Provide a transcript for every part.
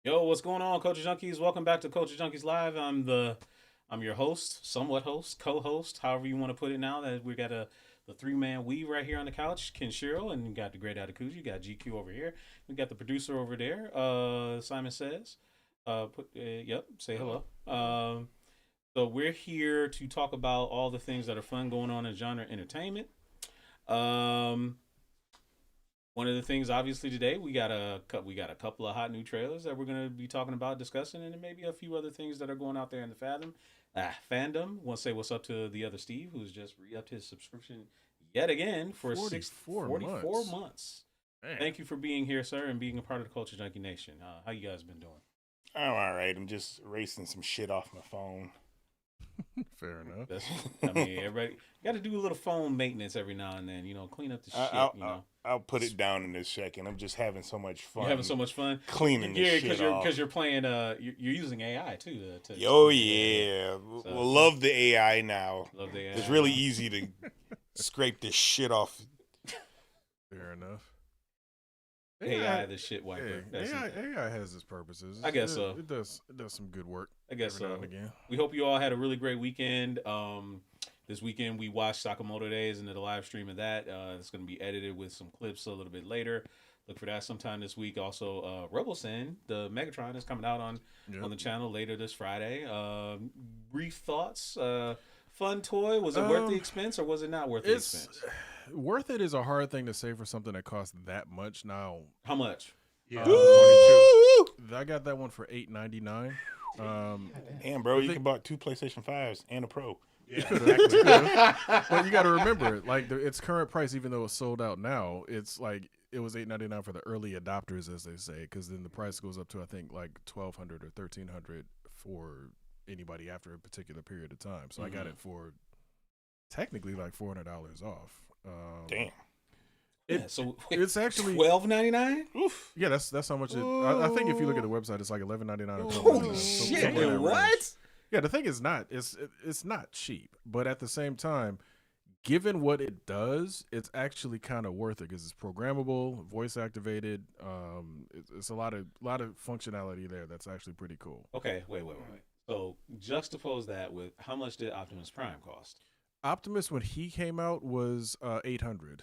Yo, what's going on, Culture Junkies? Welcome back to Culture Junkies Live. I'm your host, somewhat host, co-host, however you want to put it. Now that we got the three-man weave right here on the couch, Ken Shiro, and you got the great Atakuji, you got GQ over here, we got the producer over there, Simon Says. Yep, say hello. So we're here to talk about all the things that are fun going on in genre entertainment. Um, One of the things, obviously, today we got a couple of hot new trailers that we're going to be talking about, discussing, and then maybe a few other things that are going out there in the fandom. Want to say what's up to the other Steve, who's just re-upped his subscription yet again for 44 months. months. Man. Thank you for being here, sir, and being a part of the Culture Junkie Nation. How you guys been doing? I'm all right. I'm just erasing some shit off my phone. Fair enough. I mean, everybody got to do a little phone maintenance every now and then. Clean up the shit. I'll put it down in a second. I'm just having so much fun. You're having so much fun cleaning this shit off. because you're playing. You're using AI too. Oh yeah, we'll love the AI now. Love the AI. It's really easy to scrape this shit off. Fair enough. AI, the shit wiper. AI has its purposes. I guess so. It does some good work. I guess every so. now and again. We hope you all had a really great weekend. This weekend we watched Sakamoto Days and did a live stream of that. It's going to be edited with some clips a little bit later. Look for that sometime this week. Also, Rebelson, the Megatron, is coming out on the channel later this Friday. Brief thoughts. Fun toy. Was it worth the expense or was it not worth the expense? Worth it is a hard thing to say for something that costs that much. Now, how much? Yeah, I got that one for $8.99. Damn, bro, you can buy 2 PlayStation 5s and a Pro. Yeah, exactly. But you got to remember, like its current price, even though it's sold out now, it's like it was $8.99 for the early adopters, as they say, because then the price goes up to I think like $1,200 or $1,300 for anybody after a particular period of time. So I got it for technically like $400 off. Damn. So it's actually $12.99. Yeah, that's how much it. I think if you look at the website, it's like $11.99. Holy shit! What? Yeah, the thing is not it's not cheap, but at the same time, given what it does, it's actually kind of worth it because it's programmable, voice activated. It's a lot of functionality there that's actually pretty cool. Okay, wait. So juxtapose that with how much did Optimus Prime cost? Optimus, when he came out, was $800.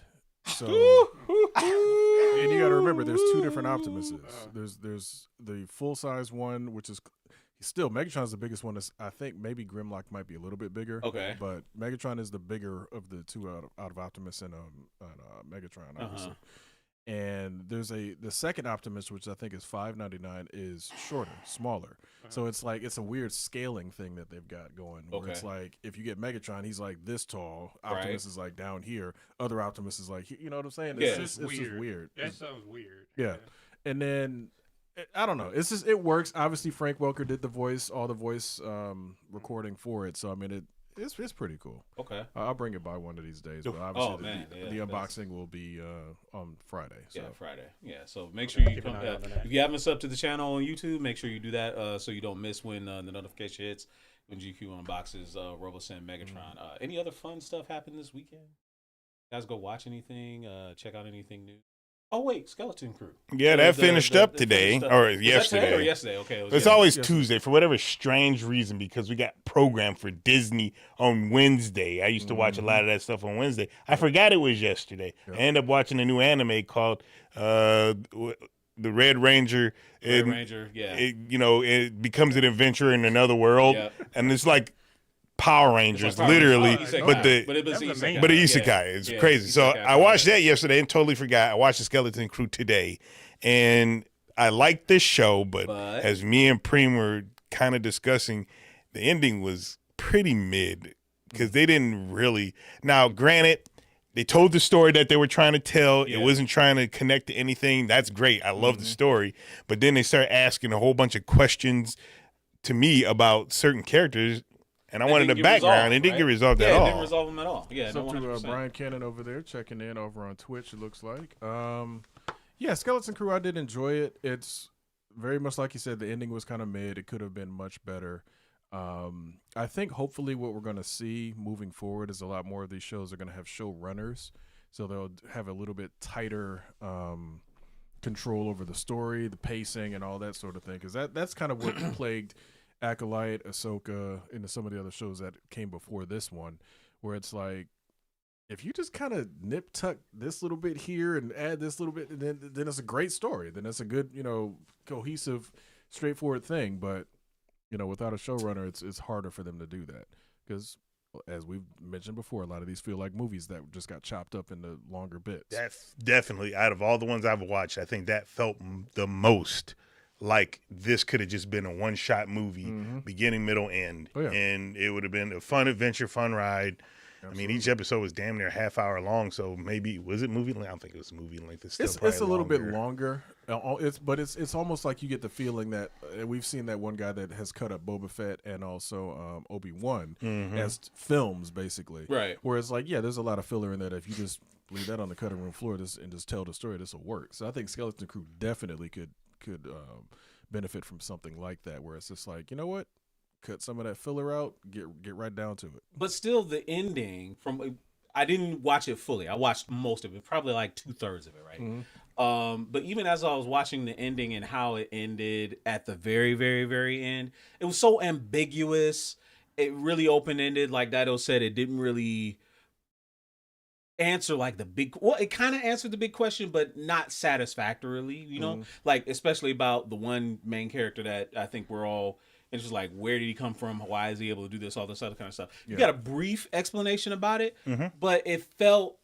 So, and you got to remember, there's 2 different Optimuses. There's the full size one, which is still Megatron's the biggest one. I think maybe Grimlock might be a little bit bigger. Okay, but Megatron is the bigger of the 2 out of Optimus and Megatron, obviously. And there's the second Optimus, which I think is $5.99, is shorter, smaller. So it's like it's a weird scaling thing that they've got going. Where it's like if you get Megatron, he's like this tall. Optimus is like down here. Other Optimus is like, you know what I'm saying? It's just weird. That sounds weird. Yeah. And then I don't know. It's just it works. Obviously, Frank Welker did all the voice recording for it. So I mean It's pretty cool. Okay. I'll bring it by one of these days. But obviously, the unboxing will be on Friday. So. Yeah, Friday. Yeah, so make sure you come. If you haven't subbed to the channel on YouTube, make sure you do that so you don't miss when the notification hits when GQ unboxes Robosen Megatron. Any other fun stuff happened this weekend? You guys go watch anything? Check out anything new? Oh wait, Skeleton Crew. Yeah, that finished up today or yesterday. Yesterday, okay. It's always Tuesday for whatever strange reason because we got programmed for Disney on Wednesday. I used to watch a lot of that stuff on Wednesday. I forgot it was yesterday. I ended up watching a new anime called the Red Ranger. Red Ranger, yeah. It becomes an adventure in another world, and it's like Power Rangers, literally, but the isekai is crazy. So I watched that yesterday and totally forgot. I watched the Skeleton Crew today, and I liked this show, but as me and Preem were kind of discussing, the ending was pretty mid because they didn't really. Now, granted, they told the story that they were trying to tell. It wasn't trying to connect to anything. That's great. I love the story, but then they started asking a whole bunch of questions to me about certain characters. And I wanted the background. It didn't get resolved at all. It didn't resolve them at all. Yeah, so to Brian Cannon over there checking in over on Twitch, it looks like. Yeah, Skeleton Crew, I did enjoy it. It's very much like you said, the ending was kind of mid. It could have been much better. I think hopefully what we're going to see moving forward is a lot more of these shows are going to have showrunners. So they'll have a little bit tighter control over the story, the pacing, and all that sort of thing. Because that's kind of what plagued Acolyte, Ahsoka, and some of the other shows that came before this one, where it's like, if you just kind of nip tuck this little bit here and add this little bit, then it's a great story. Then it's a good, cohesive, straightforward thing. But without a showrunner, it's harder for them to do that because, as we've mentioned before, a lot of these feel like movies that just got chopped up into longer bits. That's definitely, out of all the ones I've watched, I think that felt the most like this could have just been a one-shot movie, beginning, middle, end. Oh, yeah. And it would have been a fun adventure, fun ride. Absolutely. I mean, each episode was damn near a half hour long, so maybe was it movie length? I don't think it was movie length. It's a little bit longer. It's almost like you get the feeling that we've seen that one guy that has cut up Boba Fett and also Obi-Wan as films, basically. Right. Whereas, there's a lot of filler in that. If you just leave that on the cutting room floor and just tell the story, this will work. So I think Skeleton Crew definitely could benefit from something like that, where it's just like, you know what? Cut some of that filler out, get right down to it. But still, the ending I didn't watch it fully. I watched most of it, probably like 2/3 of it, right? But even as I was watching the ending and how it ended at the very, very, very end, it was so ambiguous. It really open-ended. Like Dario said, it didn't really answer it kind of answered the big question, but not satisfactorily, like especially about the one main character that I think we're all. It's just like, where did he come from? Why is he able to do this? All this other kind of stuff. You got a brief explanation about it, but it felt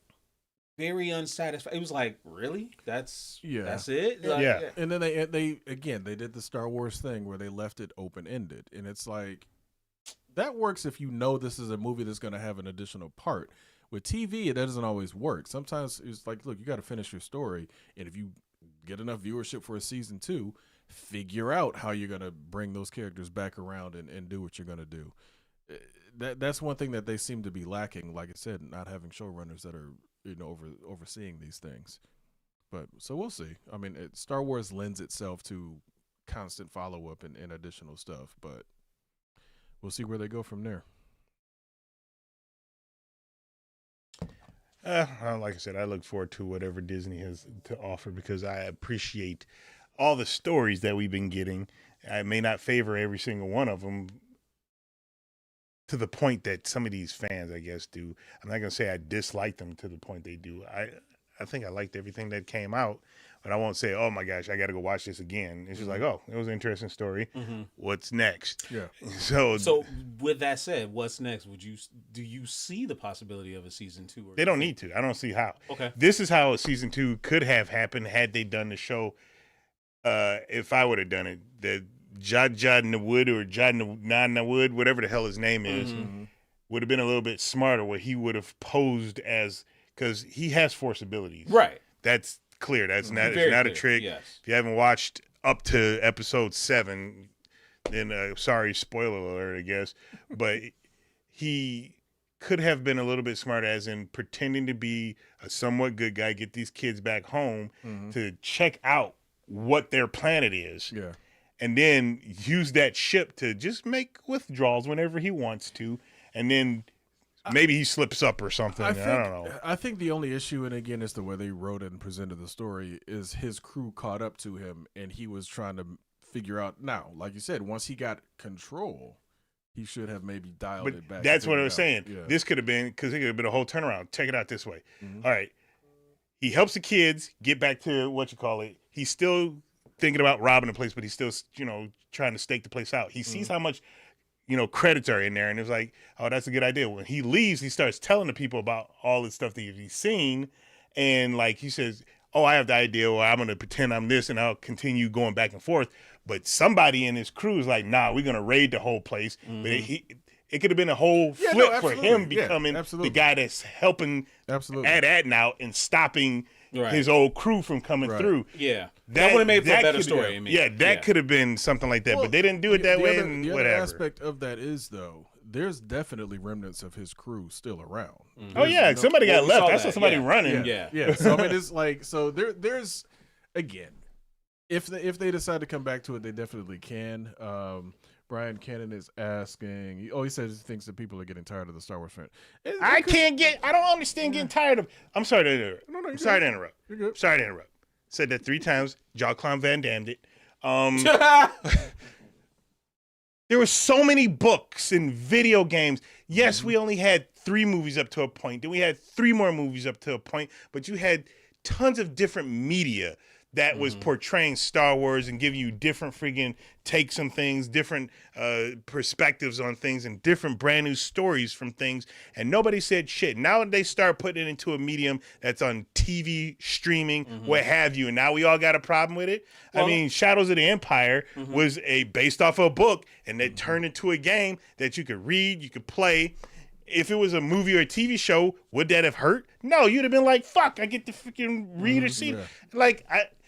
very unsatisfying. It was like, really? That's it? Yeah. And then they did the Star Wars thing where they left it open-ended. And it's like, that works if you know this is a movie that's going to have an additional part. With TV, it doesn't always work. Sometimes it's like, look, you got to finish your story. And if you get enough viewership for a season 2, figure out how you're going to bring those characters back around and do what you're going to do. That's one thing that they seem to be lacking, like I said, not having showrunners that are overseeing these things. But so we'll see. I mean, Star Wars lends itself to constant follow-up and additional stuff, but we'll see where they go from there. Like I said, I look forward to whatever Disney has to offer because I appreciate all the stories that we've been getting. I may not favor every single one of them to the point that some of these fans, I guess, do. I'm not going to say I dislike them to the point they do. I think I liked everything that came out, but I won't say, oh my gosh, I got to go watch this again. It's just like, oh, it was an interesting story. What's next? Yeah. So with that said, what's next? Do you see the possibility of a season 2? They don't need to. I don't see how. Okay. This is how a season 2 could have happened had they done the show. If I would have done it, the Jad Nawood or Jad Nawood, whatever the hell his name is, would have been a little bit smarter where he would have posed as, because he has force abilities. Right. That's clear. That's not a trick. Yes. If you haven't watched up to episode 7, then sorry, spoiler alert, I guess. But he could have been a little bit smarter, as in pretending to be a somewhat good guy, get these kids back home to check out what their planet is. Yeah. And then use that ship to just make withdrawals whenever he wants to. And then maybe he slips up or something. I don't know. I think the only issue, and again, it's the way they wrote it and presented the story, is his crew caught up to him and he was trying to figure out. Now, like you said, once he got control, he should have maybe dialed it back. That's what I was saying. Yeah. This could have been, because it could have been a whole turnaround. Check it out this way. All right. He helps the kids get back to he's still thinking about robbing the place, but he's still, trying to stake the place out. He sees how much, credits are in there, and it's like, oh, that's a good idea. When he leaves, he starts telling the people about all the stuff that he's seen, and like he says, oh, I have the idea, or I'm going to pretend I'm this, and I'll continue going back and forth. But somebody in his crew is like, nah, we're going to raid the whole place. But it could have been a whole flip for him becoming the guy that's helping at now and stopping his old crew from coming through. Yeah. That would have made for a better story. That could have been something like that, but they didn't do it that way. The other aspect of that is, though, there's definitely remnants of his crew still around. Oh, yeah. Somebody got left. I saw somebody running. Yeah. So, I mean, it's like, so there's, again, if they decide to come back to it, they definitely can. Brian Cannon is asking. He says he thinks that people are getting tired of the Star Wars fan. I don't understand getting tired of. I'm sorry to interrupt. No, sorry to interrupt. You're good. Sorry to interrupt. Said that 3 times. Jean-Claude Van Dammed it. There were so many books and video games. Yes, we only had 3 movies up to a point. Then we had 3 more movies up to a point. But you had tons of different media that was portraying Star Wars and giving you different friggin' takes on things, different perspectives on things, and different brand new stories from things. And nobody said shit. Now they start putting it into a medium that's on TV, streaming, what have you. And now we all got a problem with it. Well, I mean, Shadows of the Empire was based off of a book, and it turned into a game that you could read, you could play. If it was a movie or a TV show, would that have hurt? No, you'd have been like, fuck, I get to freaking read or see. Like,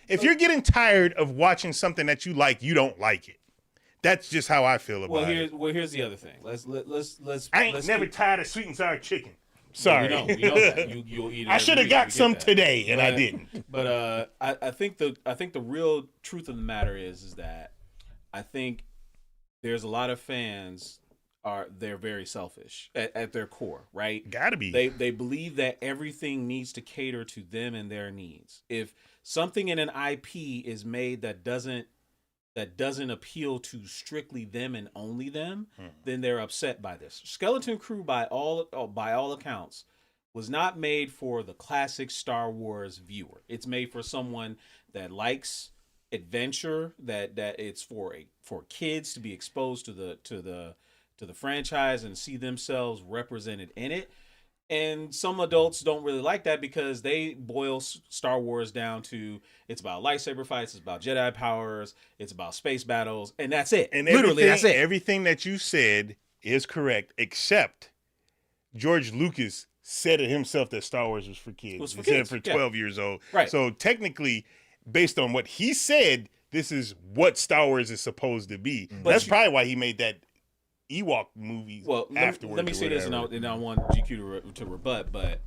if you're getting tired of watching something that you like, you don't like it. That's just how I feel about it. Well, here's the other thing. Let's. I ain't never tired of sweet and sour chicken. Sorry, we know that. You'll eat it. I should have got some today, and I didn't. But I think the real truth of the matter is that I think there's a lot of fans they're very selfish at their core, right? Gotta be. They believe that everything needs to cater to them and their needs. If something in an IP is made that doesn't appeal to strictly them and only them, then they're upset by this. Skeleton Crew, by all accounts, was not made for the classic Star Wars viewer. It's made for someone that likes adventure, that it's for kids to be exposed to the franchise and see themselves represented in it. And some adults don't really like that because they boil Star Wars down to it's about lightsaber fights, it's about Jedi powers, it's about space battles, and that's it. And literally, that's it. Everything that you said is correct, except George Lucas said it himself that Star Wars was for kids. He said it for 12 years old. Right. So technically, based on what he said, this is what Star Wars is supposed to be. That's probably why he made that Ewok movies afterwards. Let me say this, and I want GQ to rebut, but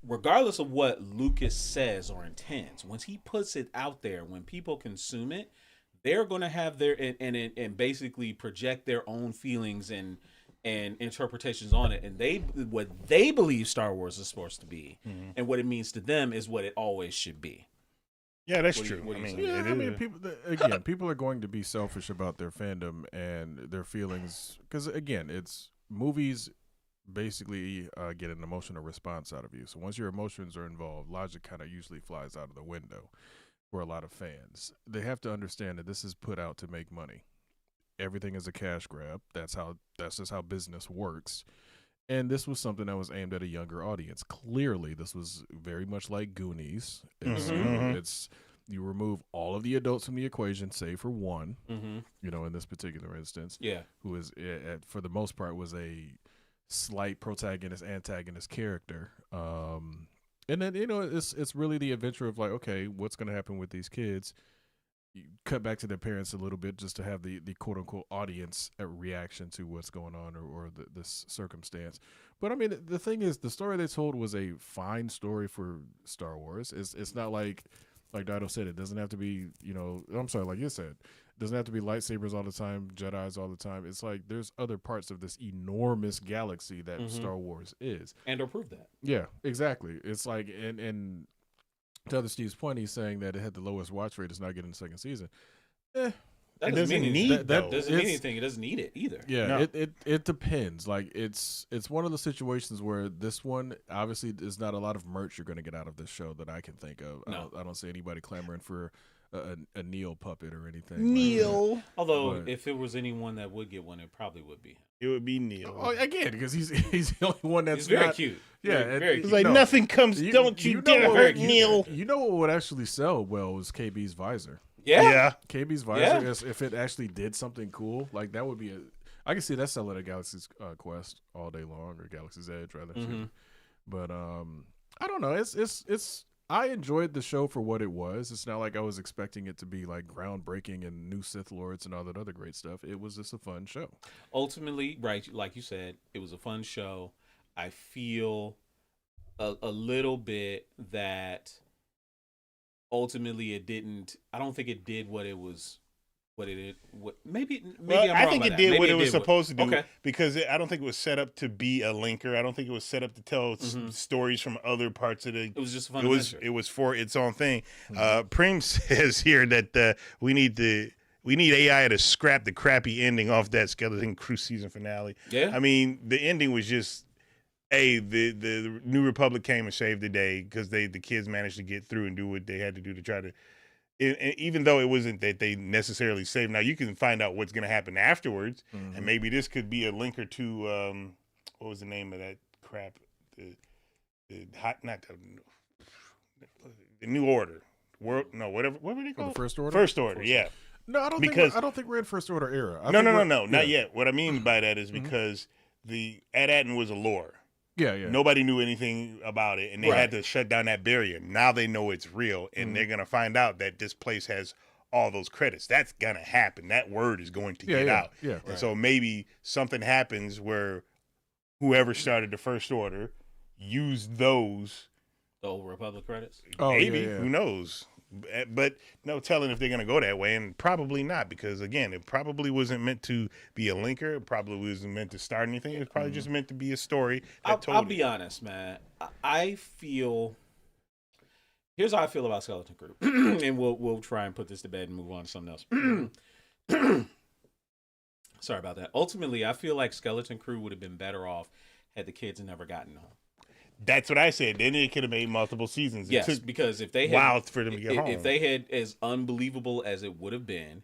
regardless of what Lucas says or intends, once he puts it out there, when people consume it, they're going to have their and basically project their own feelings and interpretations on it, and what they believe Star Wars is supposed to be, and what it means to them is what it always should be. Yeah, that's true. People are going to be selfish about their fandom and their feelings because, again, it's movies basically get an emotional response out of you. So once your emotions are involved, logic kind of usually flies out of the window for a lot of fans. They have to understand that this is put out to make money. Everything is a cash grab. That's just how business works. And this was something that was aimed at a younger audience. Clearly, this was very much like Goonies. It's you remove all of the adults from the equation, save for one. In this particular instance, who is for the most part was a slight protagonist, antagonist character. And then it's really the adventure of like, okay, what's going to happen with these kids? You cut back to their parents a little bit just to have the quote unquote audience reaction to what's going on or this circumstance. But I mean, the thing is, the story they told was a fine story for Star Wars. It's not like Dario said, it doesn't have to be, I'm sorry, like you said, it doesn't have to be lightsabers all the time, Jedis all the time. It's like there's other parts of this enormous galaxy that Star Wars is. And to prove that. Yeah, exactly. It's like, and to other Steve's point, he's saying that it had the lowest watch rate. It's not getting a second season. That doesn't mean anything. It doesn't need it either. Yeah, no. It depends. Like it's one of the situations where this one obviously is not a lot of merch you're going to get out of this show that I can think of. No. I don't see anybody clamoring for a Neil puppet or anything. Neil. Like although if it was anyone that would get one, it probably would be him. It would be Neil. Oh, again, because he's the only one that's very cute. Yeah, very it's cute. like nothing comes. Don't you dare hurt Neil. You know what would actually sell well was KB's visor. Yeah. KB's visor, if it actually did something cool, like that would be I can see that selling at Galaxy's Quest all day long, or Galaxy's Edge rather. But I don't know. It's I enjoyed the show for what it was. It's not like I was expecting it to be like groundbreaking and new Sith Lords and all that other great stuff. It was just a fun show. Ultimately, right, like you said, it was a fun show. I feel a little bit that ultimately I don't think it did what it was what it did. Maybe I think it did what it was supposed to do. Okay. Because I don't think it was set up to be a linker. I don't think it was set up to tell stories from other parts of the. It was just fun. It was for its own thing. Prim says here that we need AI to scrap the crappy ending off that Skeleton Crew season finale. Yeah. I mean, the ending was just. The New Republic came and saved the day because the kids managed to get through and do what they had to do to try to. Even though it wasn't that they necessarily saved, now you can find out what's going to happen afterwards, and maybe this could be a linker to what was the name of that crap? The New Order, what were they called? The First Order. First Order, yeah. No, I don't think we're in First Order era. No, not yet. What I mean by that is because the Ad-Atten was a lore. Yeah. Nobody knew anything about it, and they had to shut down that barrier. Now they know it's real, and they're going to find out that this place has all those credits. That's going to happen. That word is going to get out. Yeah, and so maybe something happens where whoever started the First Order used those. The Old Republic credits? Maybe. Who knows? But no telling if they're going to go that way, and probably not, because, again, it probably wasn't meant to be a linker. It probably wasn't meant to start anything. It was probably just meant to be a story that I'll be honest, man. I feel... Here's how I feel about Skeleton Crew. And we'll try and put this to bed and move on to something else. Sorry about that. Ultimately, I feel like Skeleton Crew would have been better off had the kids never gotten home. That's what I said. Then it could have made multiple seasons. Yes, because if they had wild for them to get home. If they had, as unbelievable as it would have been,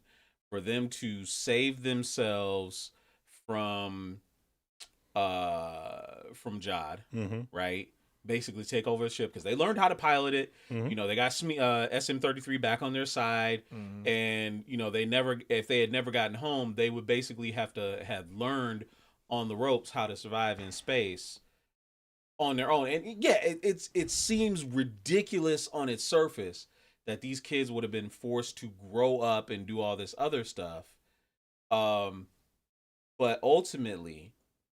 for them to save themselves from Jod, right? Basically take over the ship because they learned how to pilot it. You know, they got SM-33 back on their side, and you know if they had never gotten home, they would basically have learned on the ropes how to survive in space on their own. And yeah, it seems ridiculous on its surface that these kids would have been forced to grow up and do all this other stuff. But ultimately,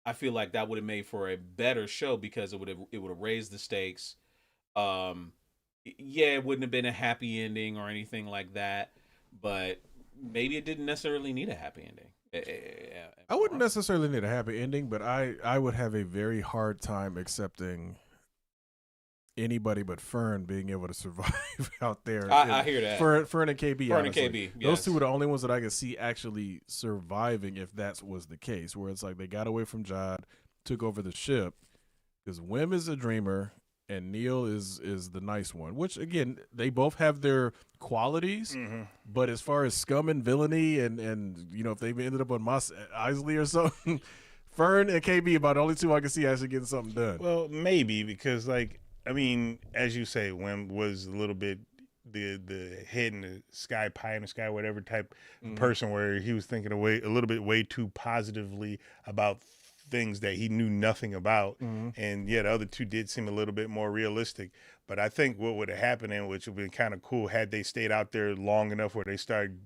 I feel like that would have made for a better show because it would have raised the stakes. Yeah, it wouldn't have been a happy ending or anything like that, but maybe it didn't necessarily need a happy ending. I wouldn't necessarily need a happy ending, but I would have a very hard time accepting anybody but Fern being able to survive out there. I hear that. Fern and KB. Fern and KB. Yes. Those two are the only ones that I could see actually surviving if that was the case, where it's like they got away from Jod, took over the ship, because Wim is a dreamer and Neil is the nice one, which, again, they both have their qualities, but as far as scum and villainy and you know, if they ended up on Mos Eisley or something, Fern and KB about the only two I can see actually getting something done. Well, maybe, because, like, I mean, as you say, Wim was a little bit the head in the sky, pie in the sky, whatever type person, where he was thinking a little bit way too positively about things that he knew nothing about. And yeah, the other two did seem a little bit more realistic. But I think what would have happened, and which would have been kind of cool, had they stayed out there long enough where they started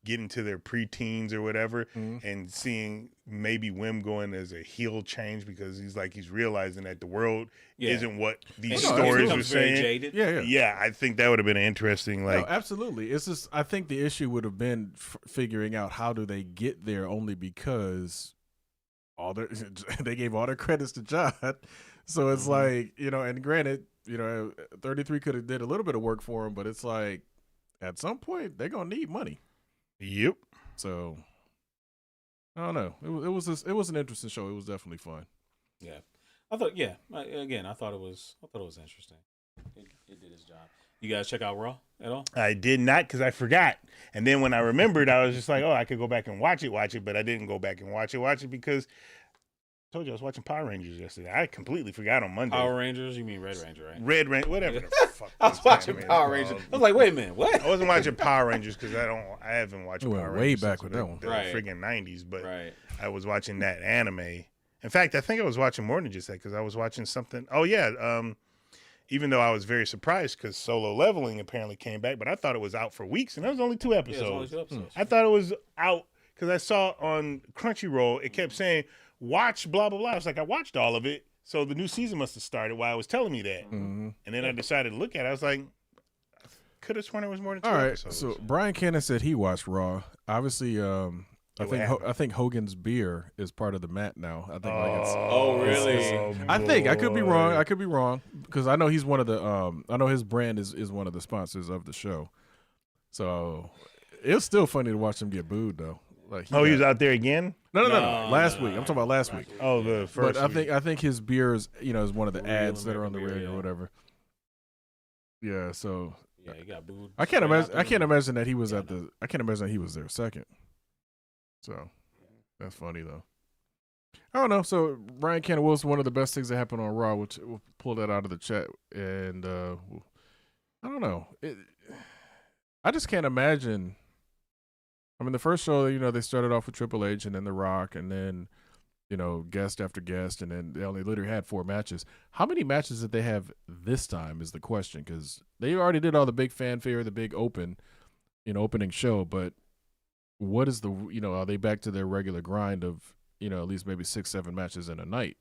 getting to their preteens or whatever, and seeing maybe Wim going as a heel change, because he's realizing that the world isn't what these stories were saying. Yeah, I think that would have been interesting. Like, no, absolutely. It's just, I think the issue would have been figuring out how do they get there, only because they gave all their credits to Jod. So it's like, you know, and granted, you know, 33 could have did a little bit of work for him, but it's like at some point they're gonna need money. Yep. So I don't know. It was an interesting show. It was definitely fun. Yeah, I thought. Yeah, again, I thought it was interesting. It did its job. You guys check out Raw at all? I did not, because I forgot. And then when I remembered, I was just like, oh, I could go back and watch it, but I didn't go back and watch it because I told you I was watching Power Rangers yesterday. I completely forgot on Monday. Power Rangers? You mean Red Ranger, right? Red Ranger, whatever the fuck. I was watching Power Rangers. I was like, wait a minute, what? I wasn't watching Power Rangers because I haven't watched Power Rangers way back with that one. The friggin' 90s, but right. I was watching that anime. In fact, I think I was watching more than just that, because I was watching something. Oh, yeah. Even though I was very surprised because Solo Leveling apparently came back, but I thought it was out for weeks, and that was only 2 episodes. Yeah, it was only 2 episodes. I thought it was out because I saw on Crunchyroll, it kept saying, watch blah, blah, blah. I was like, I watched all of it, so the new season must have started while I was telling me that. And then I decided to look at it. I was like, could have sworn it was more than 2 All right, episodes. so Brian Cannon said he watched Raw. Obviously, I think Hogan's beer is part of the mat now. I think really? I think I could be wrong. I could be wrong because I know he's one of the. I know his brand is one of the sponsors of the show. So it was still funny to watch him get booed though. Like he was out there again? No. Last week. I'm talking about last week. Oh, the first. But I think his beer is is one of the ads that are on the radio or whatever. Yeah. So. Yeah, he got booed. I can't imagine that he was at the. I can't imagine that he was there second. So that's funny though. I don't know. So Brian Cannon was one of the best things that happened on Raw, which we'll pull that out of the chat. And I don't know. I just can't imagine. I mean, the first show, they started off with Triple H and then The Rock, and then guest after guest, and then they only literally had 4 matches. How many matches did they have this time is the question, because they already did all the big fanfare, the big opening show, but what is the, are they back to their regular grind of, at least maybe 6-7 matches in a night?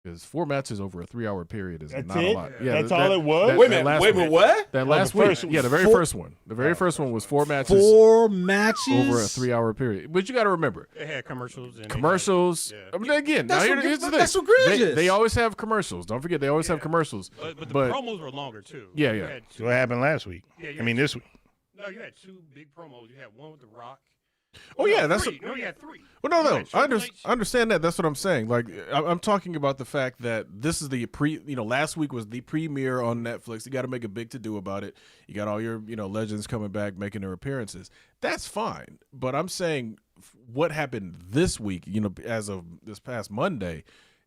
Because 4 matches over a 3-hour period is not a lot. Yeah, that's all it was? Wait a minute, what? That last week. Yeah, the very first one. The very first one was 4 matches. 4 matches? Over a 3-hour period. But you got to remember. They had commercials. I mean, again, here's the thing. That's egregious. They always have commercials. Don't forget, they always have commercials. But the promos were longer, too. Yeah. So what happened last week? This week. No, you had 2 big promos. You had one with The Rock. Oh, yeah, that's you had 3. Well, no, I understand that. That's what I'm saying. Like, I'm talking about the fact that this is the last week was the premiere on Netflix. You got to make a big to-do about it. You got all your, legends coming back, making their appearances. That's fine. But I'm saying what happened this week, as of this past Monday,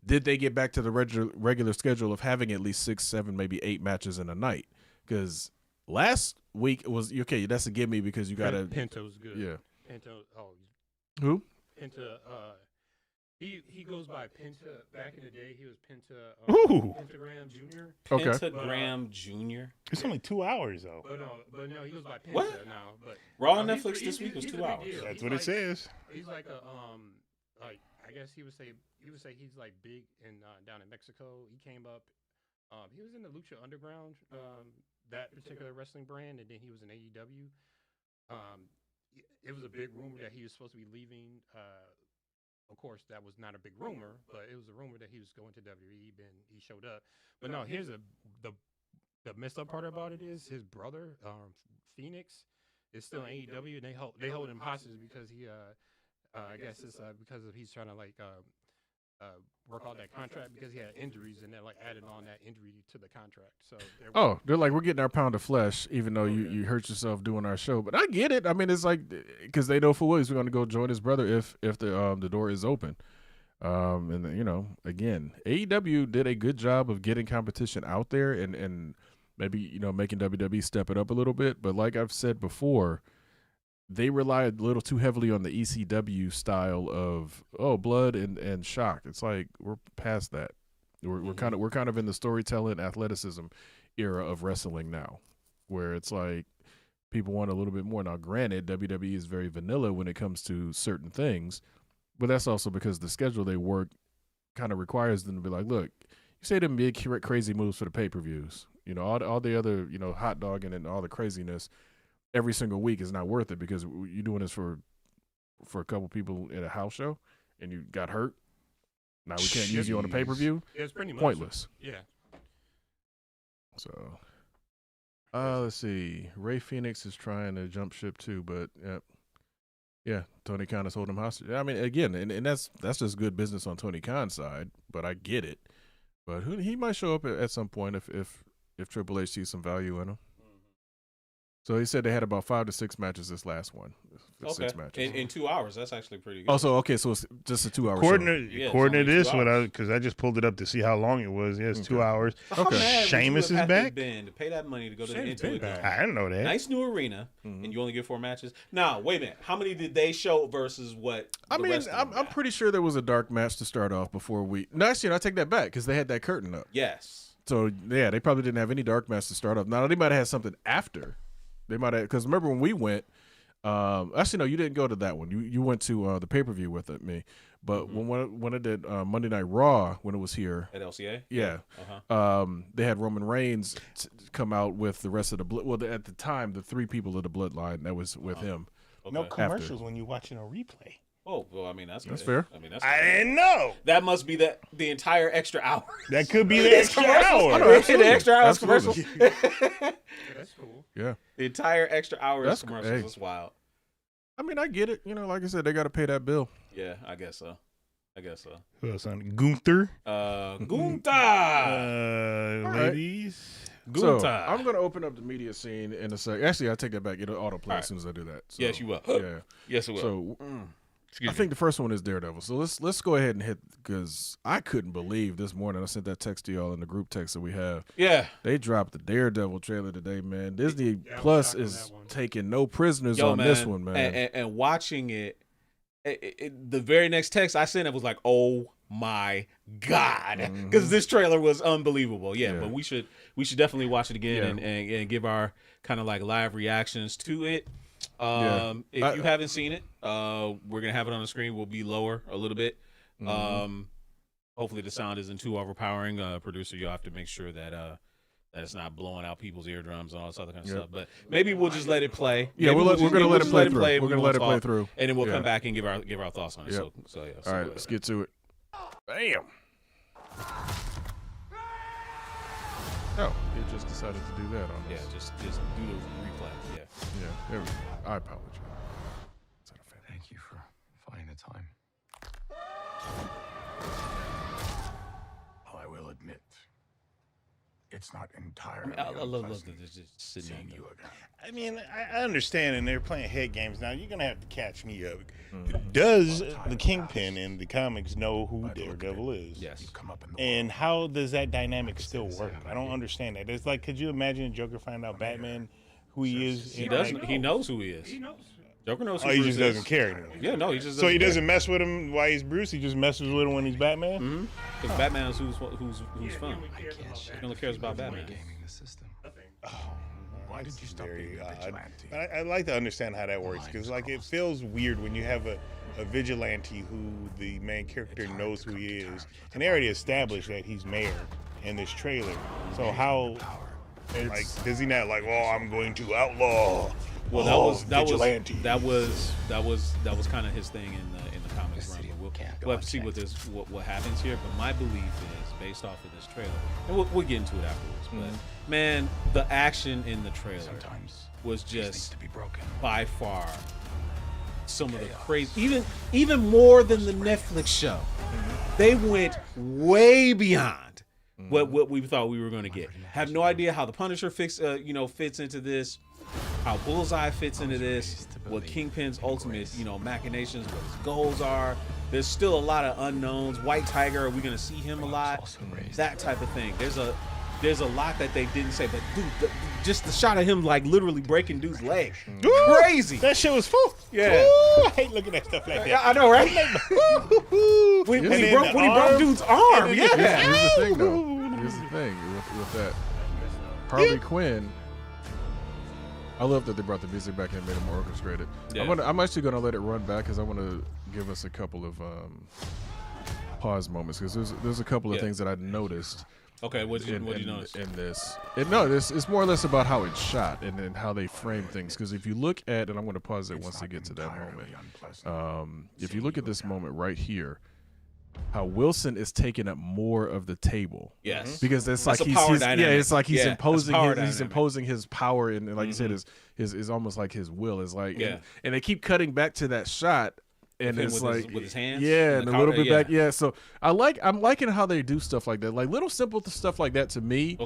did they get back to the regular schedule of having at least 6, 7, maybe 8 matches in a night? Because last week was, okay, that's a gimme because you got to. Pinto's good. Yeah. Pinto, who? Pinta, he goes by Pinta. Back in the day, he was Pinta. Pentagram Jr. Okay. Pentagram Jr. It's only 2 hours though. But no, he goes by Pinta now. But Raw on Netflix this week was 2 hours. That's what it says. He's like a like I guess he would say he's like big in down in Mexico. He came up. He was in the Lucha Underground, that particular wrestling brand, and then he was in AEW. It was a big rumor that he was supposed to be leaving. Of course, that was not a big rumor, but it was a rumor that he was going to WWE. He showed up. But no, here's the messed up part about it is his brother, Phoenix, is still in AEW, and they hold him hostage because he, I guess it's because he's trying to work out that contract because he had injuries, and they're added on that injury to the contract. So they're like, we're getting our pound of flesh, even though you hurt yourself doing our show. But I get it. I mean, it's like because they know for he's going to go join his brother if the door is open. And again, AEW did a good job of getting competition out there and maybe making WWE step it up a little bit. But like I've said before, they rely a little too heavily on the ECW style of blood and shock. It's like we're past that. We're kind of in the storytelling athleticism era of wrestling now, where it's like people want a little bit more. Now, granted, WWE is very vanilla when it comes to certain things, but that's also because the schedule they work kind of requires them to be like, look, you say them big crazy moves for the pay-per-views, all the other hot dogging and all the craziness. Every single week is not worth it because you're doing this for a couple people at a house show and you got hurt. Now we can't use you on a pay-per-view. It's pretty much pointless. Yeah. So, let's see. Ray Phoenix is trying to jump ship too, but yeah, Tony Khan is holding him hostage. I mean, again, and that's just good business on Tony Khan's side, but I get it. But he might show up at some point if Triple H sees some value in him. So he said they had about 5 to 6 matches this last one. 6 matches. In 2 hours. That's actually pretty good. Also, so it's just a 2 hour according to this, hours. because I just pulled it up to see how long it was. Yeah, it's 2 hours. Okay. Sheamus is back? To pay that money to go to the Intuit Dome. I didn't know that. Nice new arena, and you only get 4 matches. Now, wait a minute. How many did they show versus what? I'm pretty sure there was a dark match to start off before we. No, actually, I take that back because they had that curtain up. Yes. So, yeah, they probably didn't have any dark match to start off. Now, they might have had something after. They might have, because remember when we went, actually, no, you didn't go to that one. You went to the pay-per-view with me. But when it did Monday Night Raw, when it was here at LCA, they had Roman Reigns come out with the rest of the Blood. Well, at the time, the 3 people of the Bloodline that was with him. Okay. No commercials when you're watching a replay. Oh, well, I mean, that's fair. I mean, I didn't know. That must be the entire extra hour. That could be the extra hour. The extra hours commercials. That's cool. Yeah. The entire extra hours commercials. Hey. That's wild. I mean, I get it. You know, like I said, they got to pay that bill. Yeah, I guess so. Who else on Gunther? Gunther. Ladies. So I'm going to open up the media scene in a sec. Actually, I take that back. It'll autoplay as soon as I do that. So, yes, you will. Yeah. Yes, it will. So I think the first one is Daredevil. So let's go ahead and hit, because I couldn't believe this morning. I sent that text to y'all in the group text that we have. Yeah. They dropped the Daredevil trailer today, man. Disney Plus is taking no prisoners on this one, man. And watching it, the very next text I sent, it was like, oh my God, because this trailer was unbelievable. Yeah, but we should definitely watch it again and give our kind of like live reactions to it. If you haven't seen it, we're gonna have it on the screen. We'll be lower a little bit. Hopefully the sound isn't too overpowering. Producer, you'll have to make sure that that it's not blowing out people's eardrums and all this other kind of stuff. But maybe we'll just let it play. Yeah, we're gonna let it play through. We're gonna let it play through, and then we'll come back and give our thoughts on it. Yep. So all right, let's get to it. Bam. Oh, he just decided to do that on us. Yeah, just do the replay. Yeah. Yeah, there we go. I apologize. Thank you for finding the time. Well, I will admit, it's not entirely. I love just sitting seeing you again. I mean, I understand, and they're playing head games now. You're gonna have to catch me up. Does the Kingpin in the comics know who Daredevil is? Yes. And how does that dynamic still work? I don't understand that. It's like, could you imagine Joker find out Batman who he is? He does. He knows who he is. He knows. Joker knows who Oh, he Bruce just is. doesn't care anymore. Yeah, no, he just doesn't. So he doesn't care. mess with him while he's Bruce. He just messes with him when he's Batman. Because Batman is who's fun. He He only cares about Batman. Gaming the system. Why did you stop being a vigilante? I'd like to understand how that works, because like it feels weird when you have a vigilante who the main character knows who he is, and they already established that he's mayor in this trailer. So how, like, does he not like? Oh, I'm going to outlaw. Well, vigilante. that was kind of his thing in the comics run. We'll have to see what happens here. But my belief is, based off of this trailer, and we'll get into it afterwards. But man, the action in the trailer was just by far some of the crazy, even more than the Netflix show. They went way beyond what we thought we were going to get. Have no idea how the Punisher fits into this. How Bullseye fits into this, what Kingpin's ultimate, machinations, what his goals are. There's still a lot of unknowns. White Tiger, are we going to see him a lot? That type of thing. There's a lot that they didn't say, but dude, just the shot of him like literally breaking dude's leg, crazy. That shit was full. Yeah. Ooh, I hate looking at stuff like that. I know, right? when he broke dude's arm, yeah. Here's the thing, though. Here's the thing with that. Harley Quinn. I love that they brought the music back and made it more orchestrated. Yeah. I'm actually going to let it run back because I want to give us a couple of pause moments, because there's a couple of things that I noticed. Okay, what did you notice in this? It's more or less about how it's shot and then how they frame things. Because if you look at, and I'm going to pause it once they get to that moment. If you look at this moment right here, how Wilson is taking up more of the table. Yes, because it's like he's imposing his power, and like you said, is almost like his will is like, and they keep cutting back to that shot. And it's like with his hands, and a little bit back, So I'm liking how they do stuff like that, like little simple stuff like that. To me,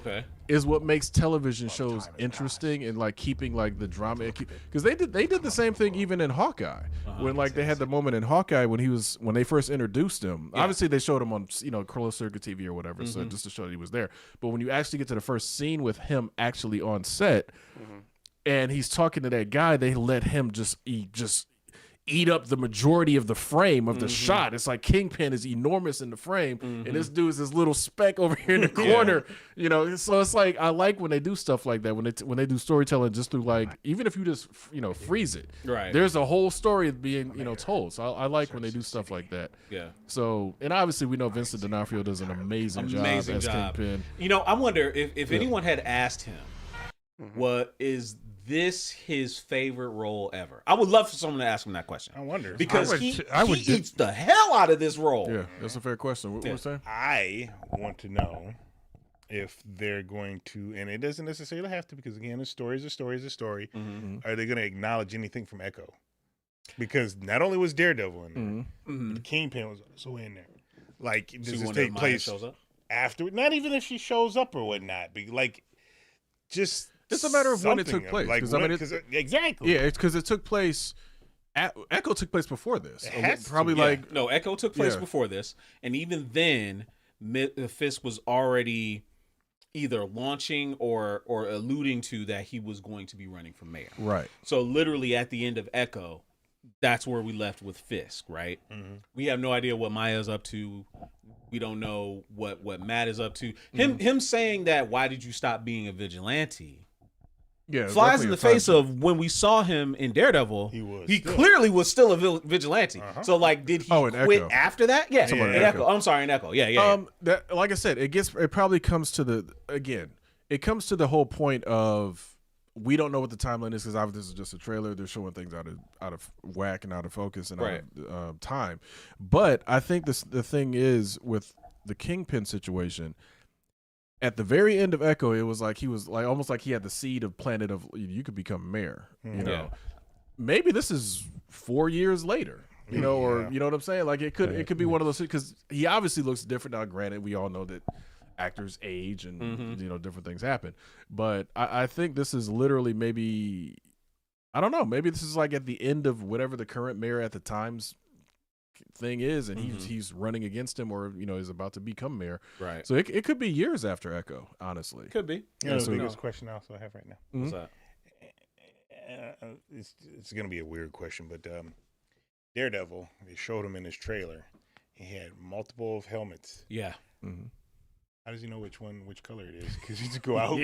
is what makes television shows interesting and like keeping like the drama. Because they did the same thing even in Hawkeye, when like they had the moment in Hawkeye when they first introduced him. Obviously, they showed him on closed circuit TV or whatever, so just to show that he was there. But when you actually get to the first scene with him actually on set, and he's talking to that guy, they let him just eat up the majority of the frame of the shot. It's like Kingpin is enormous in the frame, and this dude is this little speck over here in the corner. You know, so it's like I like when they do stuff like that. When they do storytelling just through like even if you just freeze it, right? There's a whole story being told. So I like when they do stuff like that. Yeah. So and obviously we know Vincent D'Onofrio does an amazing job as Kingpin. You know, I wonder if anyone had asked him, what is this his favorite role ever? I would love for someone to ask him that question. I wonder because he eats the hell out of this role. Yeah, that's a fair question. What was that? I want to know if they're going to, and it doesn't necessarily have to, because again, a story is a story is a story. Are they going to acknowledge anything from Echo? Because not only was Daredevil in there, but the Kingpin was also in there. Like, does this take place after? Not even if she shows up or whatnot. Like, just. It's a matter of when it took place. Like exactly. Yeah, it's because it took place. Echo took place before this. Probably no. Echo took place before this, and even then, Fisk was already either launching or alluding to that he was going to be running for mayor. Right. So literally at the end of Echo, that's where we left with Fisk. Right. We have no idea what Maya's up to. We don't know what Matt is up to. Him saying that, why did you stop being a vigilante? Yeah, flies in the face of when we saw him in Daredevil. He clearly was still a vigilante. So, like, did he quit after that? Yeah, in Echo. I'm sorry, in Echo. Yeah. That, like I said, it probably comes to the whole point of we don't know what the timeline is because obviously this is just a trailer. They're showing things out of whack and out of focus and out of time. But I think the thing is with the Kingpin situation. At the very end of Echo, it was like he was like almost like he had the seed of planet of you could become mayor. You know, maybe this is 4 years later. You know, or you know what I'm saying? Like it could be one of those because he obviously looks different now. Granted, we all know that actors age and different things happen. But I think this is literally maybe I don't know. Maybe this is like at the end of whatever the current mayor at the time's thing is, and he's running against him, or is about to become mayor. Right. So it could be years after Echo. Honestly, could be. That's the biggest question I also have right now. What's that? It's going to be a weird question, but Daredevil, they showed him in his trailer. He had multiple helmets. Yeah. How does he know which color it is? Because he just go out.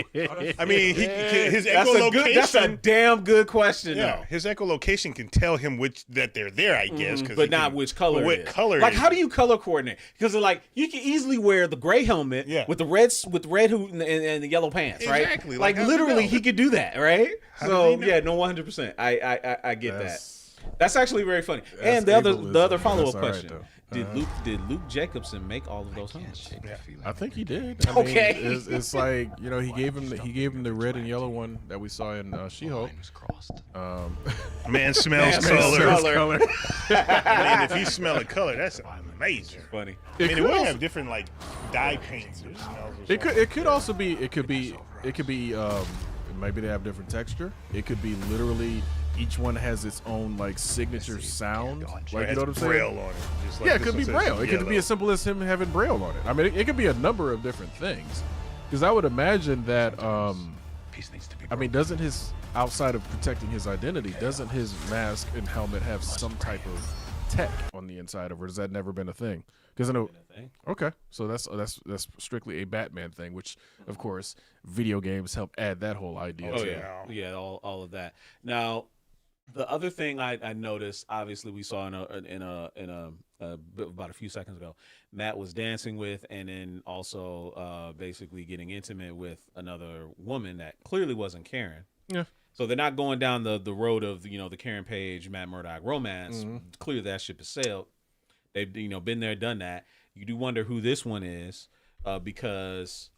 I mean, his echolocation. That's a damn good question. Yeah, his echolocation can tell him that they're there. I guess, but not which color. What color? Like, how do you color coordinate? Because like you can easily wear the gray helmet with the red hood and the yellow pants, right? Exactly. Like literally, he could do that, right? So yeah, no, 100%. I get that. That's actually very funny. And the other follow up question. Right, did Luke Jacobson make all of those helmets? I think he did. I mean, it's like he gave him the red and yellow one that we saw in She-Hulk. Man smells color. I mean, if he smell a color, that's amazing. Funny. I mean, it would have different like dye paints. It could also be. It could be. Maybe they have different texture. It could be literally. Each one has its own like signature sound. Like, you know what I'm saying? Braille on it. Just like it could be Braille. It could be as simple as him having Braille on it. I mean, it could be a number of different things. Because I would imagine that. I mean, doesn't his outside of protecting his identity, doesn't his mask and helmet have some type of tech on the inside of it? Or has that never been a thing? Because I know. Okay, so that's strictly a Batman thing, which of course video games help add that whole idea. Oh yeah, all of that. Now. The other thing I noticed, obviously, we saw about a few seconds ago, Matt was dancing with, and then also basically getting intimate with another woman that clearly wasn't Karen. Yeah. So they're not going down the road of the Karen Page, Matt Murdock romance. Clearly that ship has sailed. They've been there, done that. You do wonder who this one is, because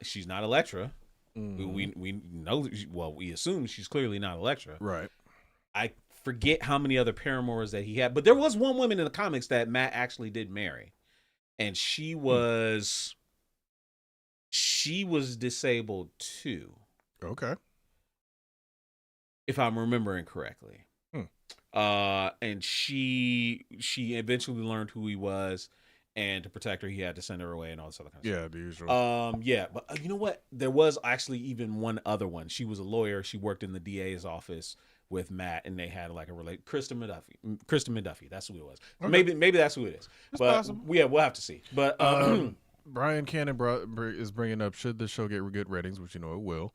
she's not Elektra. We know, well, we assume she's clearly not Elektra. Right. I forget how many other paramours that he had, but there was one woman in the comics that Matt actually did marry, and she was disabled too. Okay. If I'm remembering correctly. And she eventually learned who he was. And to protect her, he had to send her away and all this other kind of stuff. Yeah, the usual. Yeah, but you know what? There was actually even one other one. She was a lawyer. She worked in the DA's office with Matt, and they had like a Kristen McDuffie. That's who it was. Okay. Maybe that's who it is. That's but possible. We'll have to see. But Brian Cannon is bringing up, should the show get good ratings, which you know it will.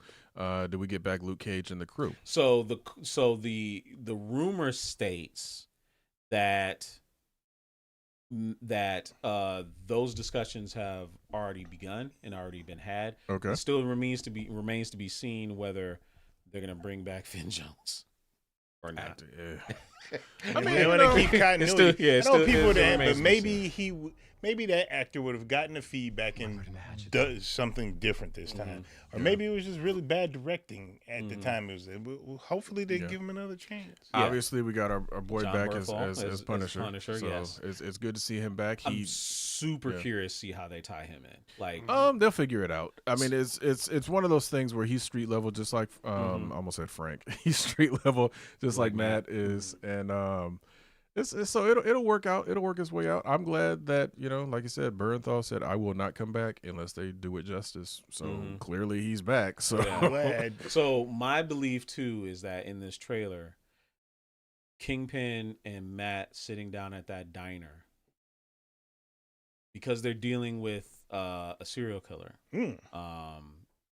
Do we get back Luke Cage and the crew? So the rumor states that those discussions have already begun and already been had. Okay. It still remains to be seen whether they're gonna bring back Finn Jones or not. I mean, they want to keep continuity. I know people that, but maybe that actor would have gotten the feedback and does something different this time, or maybe it was just really bad directing at the time. It was. Hopefully, they give him another chance. Obviously, we got our boy John back Bernthal as Punisher. So yes. it's good to see him back. I'm super curious to see how they tie him in. Like, they'll figure it out. I mean, it's one of those things where he's street level, just like I almost said Frank. He's street level, just like Matt is, and so it'll work out. It'll work its way out. I'm glad that, like you said, Bernthal said, I will not come back unless they do it justice. So clearly he's back. So glad. So my belief too is that in this trailer, Kingpin and Matt sitting down at that diner, because they're dealing with a serial killer. I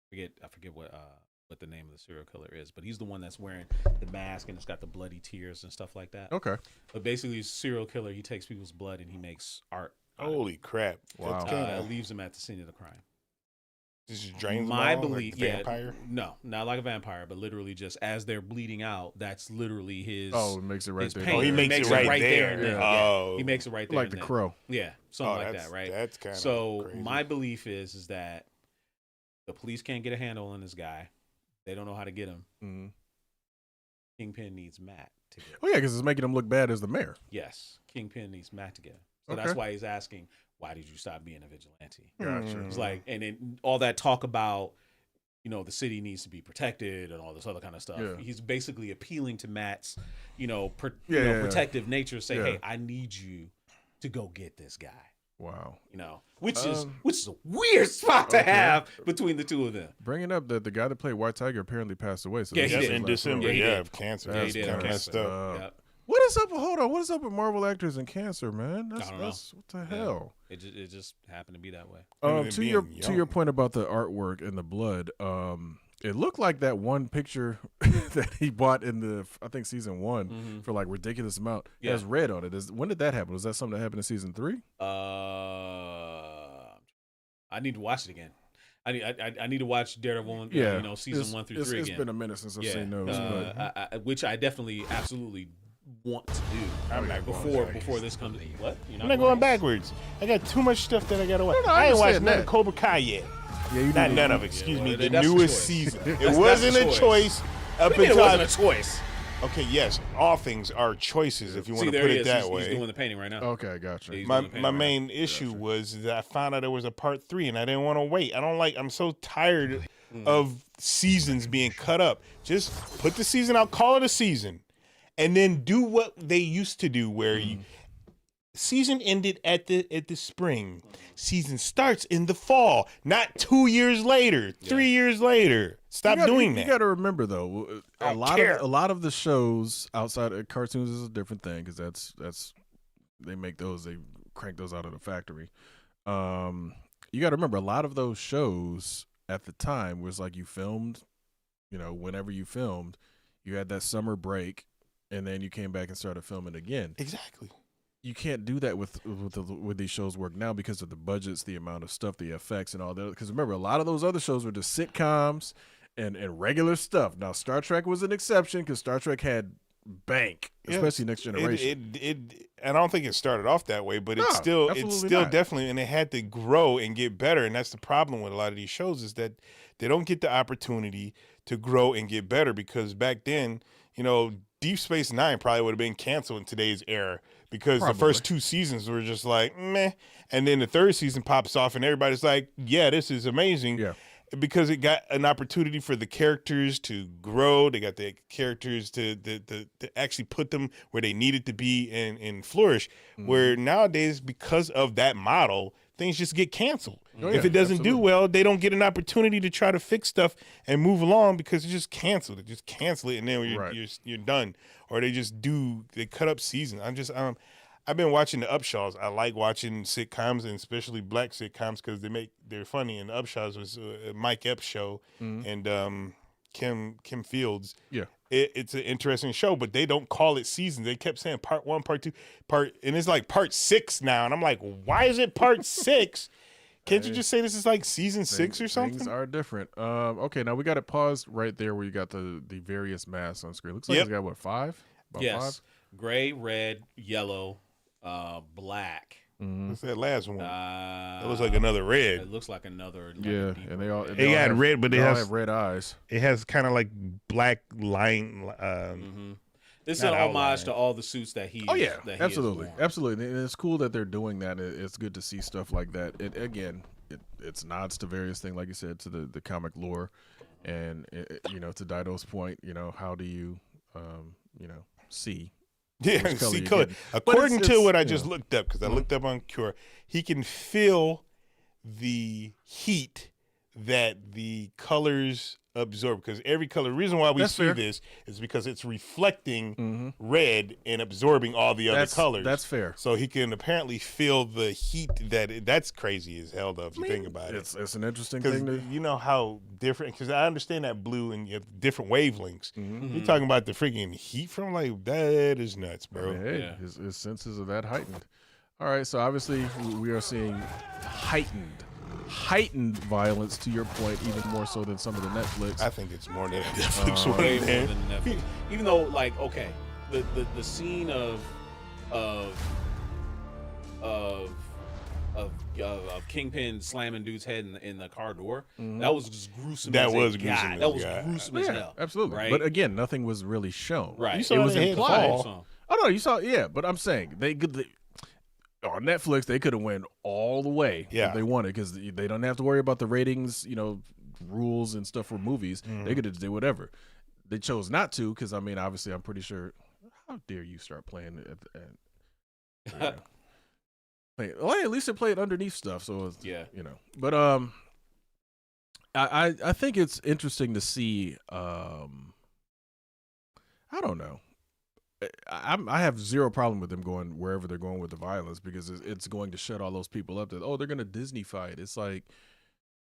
forget what the name of the serial killer is, but he's the one that's wearing the mask and it's got the bloody tears and stuff like that. Okay. But basically, he's a serial killer. He takes people's blood and he makes art. Holy crap! Wow. Leaves them at the scene of the crime. This is drains my them all, belief. like vampire? No, not like a vampire, but literally just as they're bleeding out. That's literally his. Oh, it makes it right there. Pain. Oh, he makes it right there. Yeah. Oh, he makes it right there. Like the Crow. Yeah, something like that, right? That's kind of so. Crazy. My belief is that the police can't get a handle on this guy. They don't know how to get him. Mm-hmm. Kingpin needs Matt to get him. Oh, yeah, because it's making him look bad as the mayor. Yes. Kingpin needs Matt to get him. So that's why he's asking, why did you stop being a vigilante? Gotcha. It's like, and then all that talk about, the city needs to be protected and all this other kind of stuff. Yeah. He's basically appealing to Matt's, protective nature. Say, hey, I need you to go get this guy. Wow. Which is a weird spot to have between the two of them. Bringing up that the guy that played White Tiger apparently passed away. So he did. In December. Yeah, of cancer. Yeah, he did. Kind of messed up. Yep. What is up? Hold on. What is up with Marvel actors and cancer, man? I don't know. What the hell? It just happened to be that way. To your point about the artwork and the blood, it looked like that one picture that he bought in I think season 1 for like ridiculous amount has red on it. When did that happen? Was that something that happened in season 3? I need to watch it again. I need to watch Daredevil, season 1 through 3 again. It's been a minute since I've seen those, which I definitely absolutely want to do. I'm not before this comes. What? I'm not going backwards. I got too much stuff that I gotta watch. I ain't watched none of Cobra Kai yet. Yeah, none of it. Excuse me. The newest season. It wasn't a choice. It wasn't a choice. Okay, yes, all things are choices if you want to put it that way. He's doing the painting right now. Okay, gotcha. My main issue was that I found out there was a part 3 and I didn't want to wait. I'm so tired of seasons being cut up. Just put the season out, call it a season, and then do what they used to do where season ended at the spring. Season starts in the fall, not 2 years later, 3 years later. Stop doing that. You got to remember though, a lot of the shows outside of cartoons is a different thing because that's they crank those out of the factory. You got to remember a lot of those shows at the time was like you filmed, whenever you filmed, you had that summer break, and then you came back and started filming again. Exactly. You can't do that with these shows work now because of the budgets, the amount of stuff, the effects, and all that. Because remember, a lot of those other shows were just sitcoms and regular stuff. Now, Star Trek was an exception because Star Trek had bank, especially Next Generation. I don't think it started off that way, but it's still definitely, and it had to grow and get better. And that's the problem with a lot of these shows is that they don't get the opportunity to grow and get better because back then, Deep Space Nine probably would have been canceled in today's era because the first 2 seasons were just like meh, and then the 3rd season pops off and everybody's like, yeah, this is amazing. Yeah. Because it got an opportunity for the characters to grow. They got the characters to actually put them where they needed to be and flourish. Where nowadays, because of that model, things just get canceled. If it doesn't do well, they don't get an opportunity to try to fix stuff and move along because it's just canceled. They just cancel it, and then you're done. Or they cut up season. I've been watching the Upshaws. I like watching sitcoms, and especially black sitcoms, because they're funny. And the Upshaws was Mike Epps' show, and Kim Fields. Yeah, it's an interesting show, but they don't call it seasons. They kept saying part 1, part 2, and it's like part 6 now. And I'm like, why is it part 6? Can't you just say this is like season 6 or something? Things are different. Okay, now we got it paused right there where you got the various masks on screen. Looks like it's got what, 5? About 5? Gray, red, yellow, black. What's that last one? That looks like another red. It looks like another. And they all got red, but they have red eyes. It has kind of like black line. This is an homage to all the suits that he. Oh yeah, absolutely. And it's cool that they're doing that. It's good to see stuff like that. It's nods to various things, like you said, to the comic lore, and to Dido's point, how do you, see? Yeah, see color. According to what I just looked up, because I looked up on Cure, he can feel the heat that the colors absorb. Because every color, the reason why we see this is because it's reflecting red and absorbing all the other colors. That's fair. So he can apparently feel the heat that's crazy as hell, though, if you think about it. It's an interesting thing. You know how different, because I understand that blue and you have different wavelengths. You're talking about the freaking heat from, like, that is nuts, bro. Hey, his senses are that heightened. All right, so obviously we are seeing heightened violence, to your point, even more so than some of the Netflix. I think it's more than Netflix one. Way more than Netflix. Even though, like, okay, the scene of Kingpin slamming dude's head in the car door, that was just gruesome. That was gruesome as hell. Absolutely. Right? But again, nothing was really shown. Right. It was implied. Oh no, you saw. Yeah, but I'm saying they on Netflix, they could have went all the way if they wanted, because they don't have to worry about the ratings, rules and stuff for movies. They could just do whatever. They chose not to, because obviously, I'm pretty sure. How dare you start playing at well, at least they play it underneath stuff, so it's, But I think it's interesting to see. I don't know. I have zero problem with them going wherever they're going with the violence, because it's going to shut all those people up that, they're going to Disney-fy it. It's like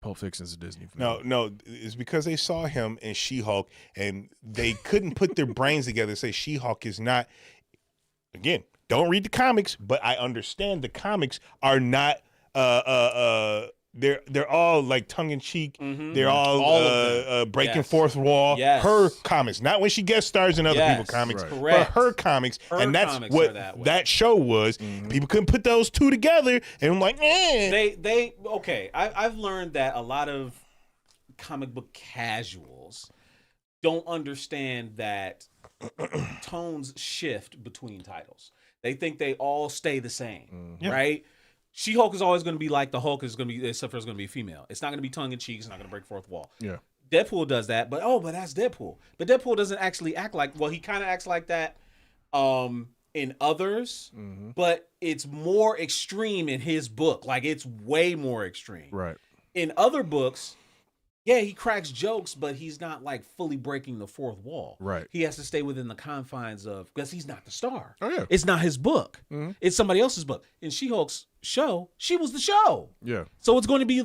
Pulp Fiction's a Disney film. No, it's because they saw him in She-Hulk and they couldn't put their brains together and say She-Hulk is not, again, don't read the comics, but I understand the comics are not they're all like tongue in cheek. They're all breaking fourth wall. Her comics, not when she guest stars in other people's comics, but her comics, and that's comics what that show was. People couldn't put those two together, and I'm like, I've learned that a lot of comic book casuals don't understand that tones shift between titles. They think they all stay the same, right? She-Hulk is always going to be like the Hulk is going to be, except for it's going to be a female. It's not going to be tongue in cheek. It's not going to break fourth wall. Yeah. Deadpool does that, but that's Deadpool. But Deadpool doesn't actually act like, he kind of acts like that in others, but it's more extreme in his book. Like, it's way more extreme. Right. In other books, he cracks jokes, but he's not like fully breaking the fourth wall. Right. He has to stay within the confines of, because he's not the star. Oh yeah. It's not his book. It's somebody else's book. In She-Hulk's show, she was the show. Yeah. So it's going to be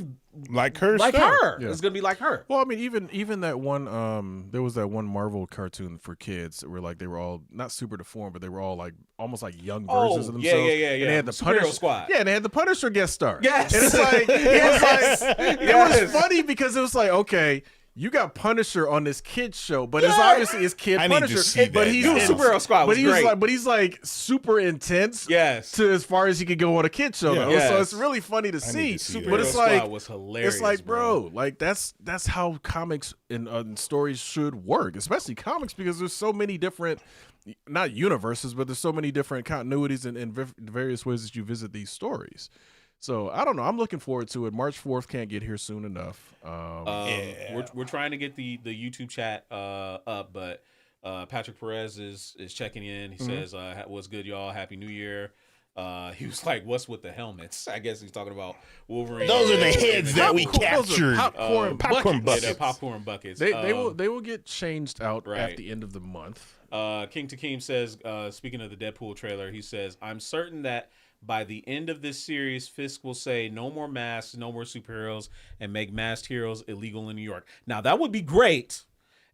like her. Like her. Yeah. It's going to be like her. Well, I mean, even that one, there was that one Marvel cartoon for kids where like they were all not super deformed, but they were all like almost like young versions of themselves. Yeah. And they had the Superhero Squad. Yeah, and they had the Punisher guest star. Yes. And it's like, it was funny because it was like, okay, you got Punisher on this kid show, but it's obviously his kid Punisher. But he's Superhero Squad. Was great. But he's like super intense. Yes. To as far as he could go on a kid show. Yeah. Yes. So it's really funny to see. But it's like, was hilarious. It's like, bro, like that's how comics and stories should work, especially comics, because there's so many different, not universes, but there's so many different continuities and various ways that you visit these stories. So I don't know. I'm looking forward to it. March 4th can't get here soon enough. We're trying to get the YouTube chat up, but Patrick Perez is checking in. He says, "What's good, y'all? Happy New Year." He was like, "What's with the helmets?" I guess he's talking about Wolverine. Those are the heads that we captured. Popcorn buckets. Yeah, they're popcorn buckets. They will get changed out at the end of the month. King Takeem says, speaking of the Deadpool trailer, he says, "I'm certain that by the end of this series, Fisk will say no more masks, no more superheroes, and make masked heroes illegal in New York." Now that would be great,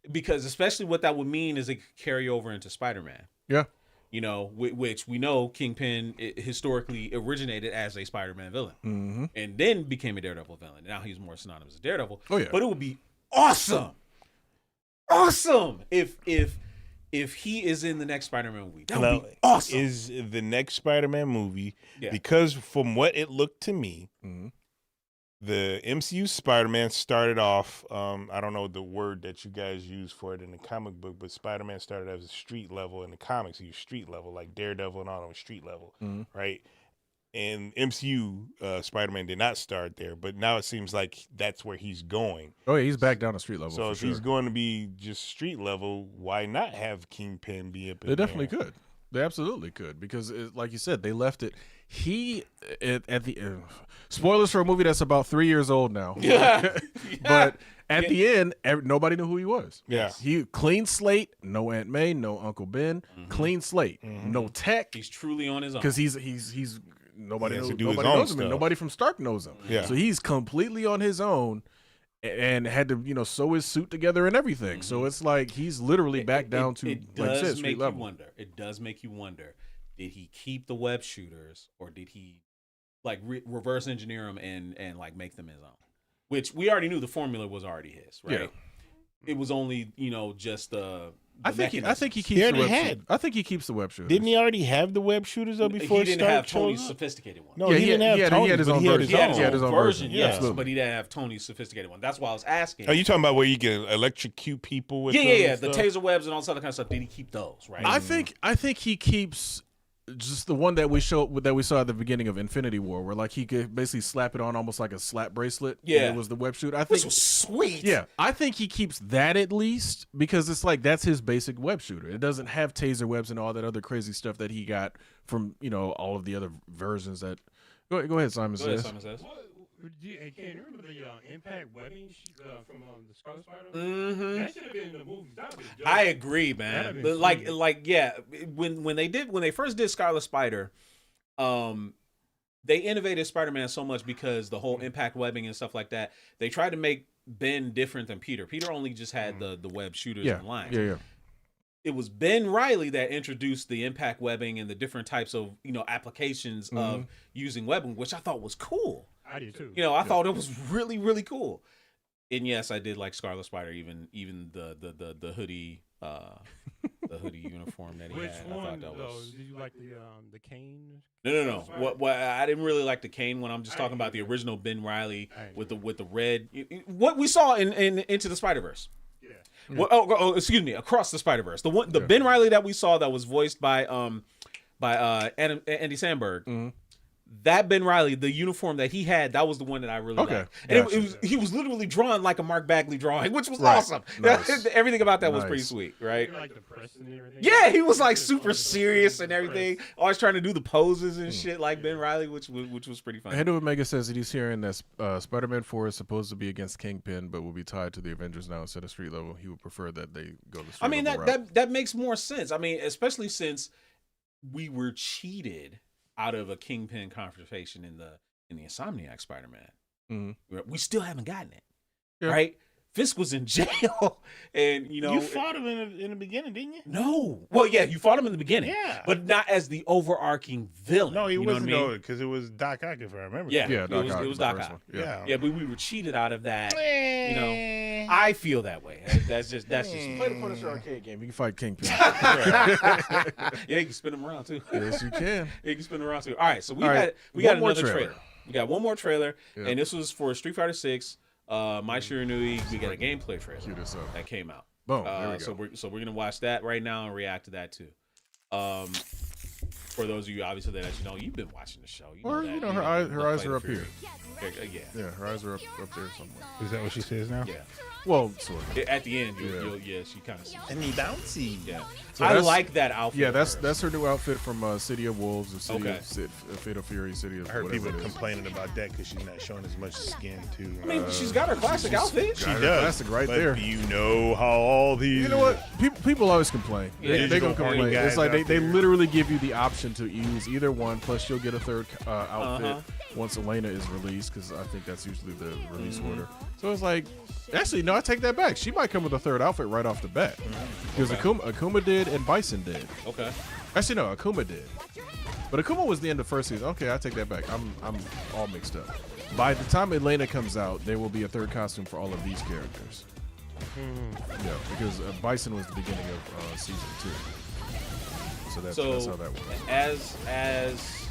because especially what that would mean is it could carry over into Spider-Man. Yeah. You know, which we know Kingpin historically originated as a Spider-Man villain, and then became a Daredevil villain. Now he's more synonymous with Daredevil. Oh yeah, but it would be awesome if he is in the next Spider-Man movie. That would be awesome. Is the next Spider-Man movie, because from what it looked to me, the MCU Spider-Man started off, I don't know the word that you guys use for it in the comic book, but Spider-Man started as a street level. In the comics, he was street level, like Daredevil and all of them street level, right? And MCU Spider-Man did not start there, but now it seems like that's where he's going. Oh yeah, he's back down to street level. So if he's going to be just street level, why not have Kingpin be up in there? They definitely could. They absolutely could, because like you said, they left it. At the end, spoilers for a movie that's about 3 years old now. But at the end, nobody knew who he was. Yeah, he clean slate. No Aunt May, no Uncle Ben. Clean slate. No tech. He's truly on his own because he's nobody knows him. And nobody from Stark knows him. Yeah, so he's completely on his own. And had to, sew his suit together and everything. So it's like he's literally back down to, like I said, street level. It does make you wonder, did he keep the web shooters, or did he like reverse engineer them and like make them his own? Which we already knew the formula was already his, right? Yeah. It was only, just I think he keeps the web. I think he keeps the web shooters. Didn't he already have the web shooters though before? He didn't have Tony's sophisticated one. No, he didn't have Tony's. He had his own version. He had his own version, yes, absolutely. but he didn't have Tony's sophisticated one. That's why I was asking. Are you talking about where you can electrocute people with? Yeah, the taser webs and all this other kind of stuff. Did he keep those? Right. I think he keeps just the one that we saw at the beginning of Infinity War, where like he could basically slap it on almost like a slap bracelet. Yeah, it was the web shooter. I think this was sweet. Yeah, I think he keeps that at least, because it's like that's his basic web shooter. It doesn't have taser webs and all that other crazy stuff that he got from all of the other versions. That go ahead, Simon says. Hey, can you remember the impact webbing from the Scarlet Spider? That should have been in the movie. I agree, man. When they first did Scarlet Spider, they innovated Spider-Man so much because the whole impact webbing and stuff like that. They tried to make Ben different than Peter. Peter only just had the web shooters and lines. Yeah. It was Ben Reilly that introduced the impact webbing and the different types of applications of using webbing, which I thought was cool. I did too. I thought it was really, really cool. And yes, I did like Scarlet Spider, even the hoodie, the hoodie uniform that he had. Which one? I thought that was. Did you like the cane? No. What I didn't really like the cane one. I'm just talking about the original Ben Reilly with the red. What we saw in Into the Spider-Verse. Yeah. Well, excuse me, Across the Spider-Verse. The Ben Reilly that we saw that was voiced by Andy Samberg. That Ben Reilly, the uniform that he had, that was the one that I really liked. And he was literally drawn like a Mark Bagley drawing, which was awesome. Nice. Everything about that was pretty sweet, right? Like depressed and everything. Yeah, he was like super serious and everything. Always trying to do the poses and shit like Ben Reilly, which was pretty fun. Hendo Omega says that he's hearing that Spider-Man 4 is supposed to be against Kingpin, but will be tied to the Avengers now instead of street level. He would prefer that they go the street level route. that makes more sense. I mean, especially since we were cheated out of a Kingpin confrontation in the Insomniac Spider-Man. We still haven't gotten it, right? Fisk was in jail, and you fought him in the beginning, didn't you? No, well, yeah, you fought him in the beginning, but not as the overarching villain. No, he wasn't, because it was Doc Ock, if I remember. Yeah, it was Doc Ock. Yeah, but we were cheated out of that. I feel that way. That's just play the Punisher arcade game. You can fight Kingpin. Yeah, you can spin him around too. Yes, you can. You can spin him around too. All right, so we got another trailer. We got one more trailer, and this was for Street Fighter 6. My Shiranui, we got a gameplay trailer that came out. Boom, there we go. So we're gonna watch that right now and react to that too. For those of you obviously that you know, you've been watching the show. Her eyes are up here. Yeah, her eyes are up there somewhere. Is that what she says now? Yeah. Well, sort of. At the end, she kind of sees. And he bouncy. Yeah. So I like that outfit. Yeah, that's her new outfit from City of Wolves, or Fatal Fury, City of. I heard people complaining about that because she's not showing as much skin too. I mean, she's got her classic outfit. She does. Classic right there. You know how all these. You know what? People always complain. They gonna complain. It's like they literally give you the option to use either one. Plus, you'll get a third outfit once Elena is released, because I think that's usually the release order. So it's like, actually, no, I take that back. She might come with a third outfit right off the bat, because Akuma did and Bison did. Okay. Actually, no, Akuma did, but Akuma was the end of first season. Okay, I take that back. I'm all mixed up. By the time Elena comes out, there will be a third costume for all of these characters. Yeah, because Bison was the beginning of season 2. So that's how that works. As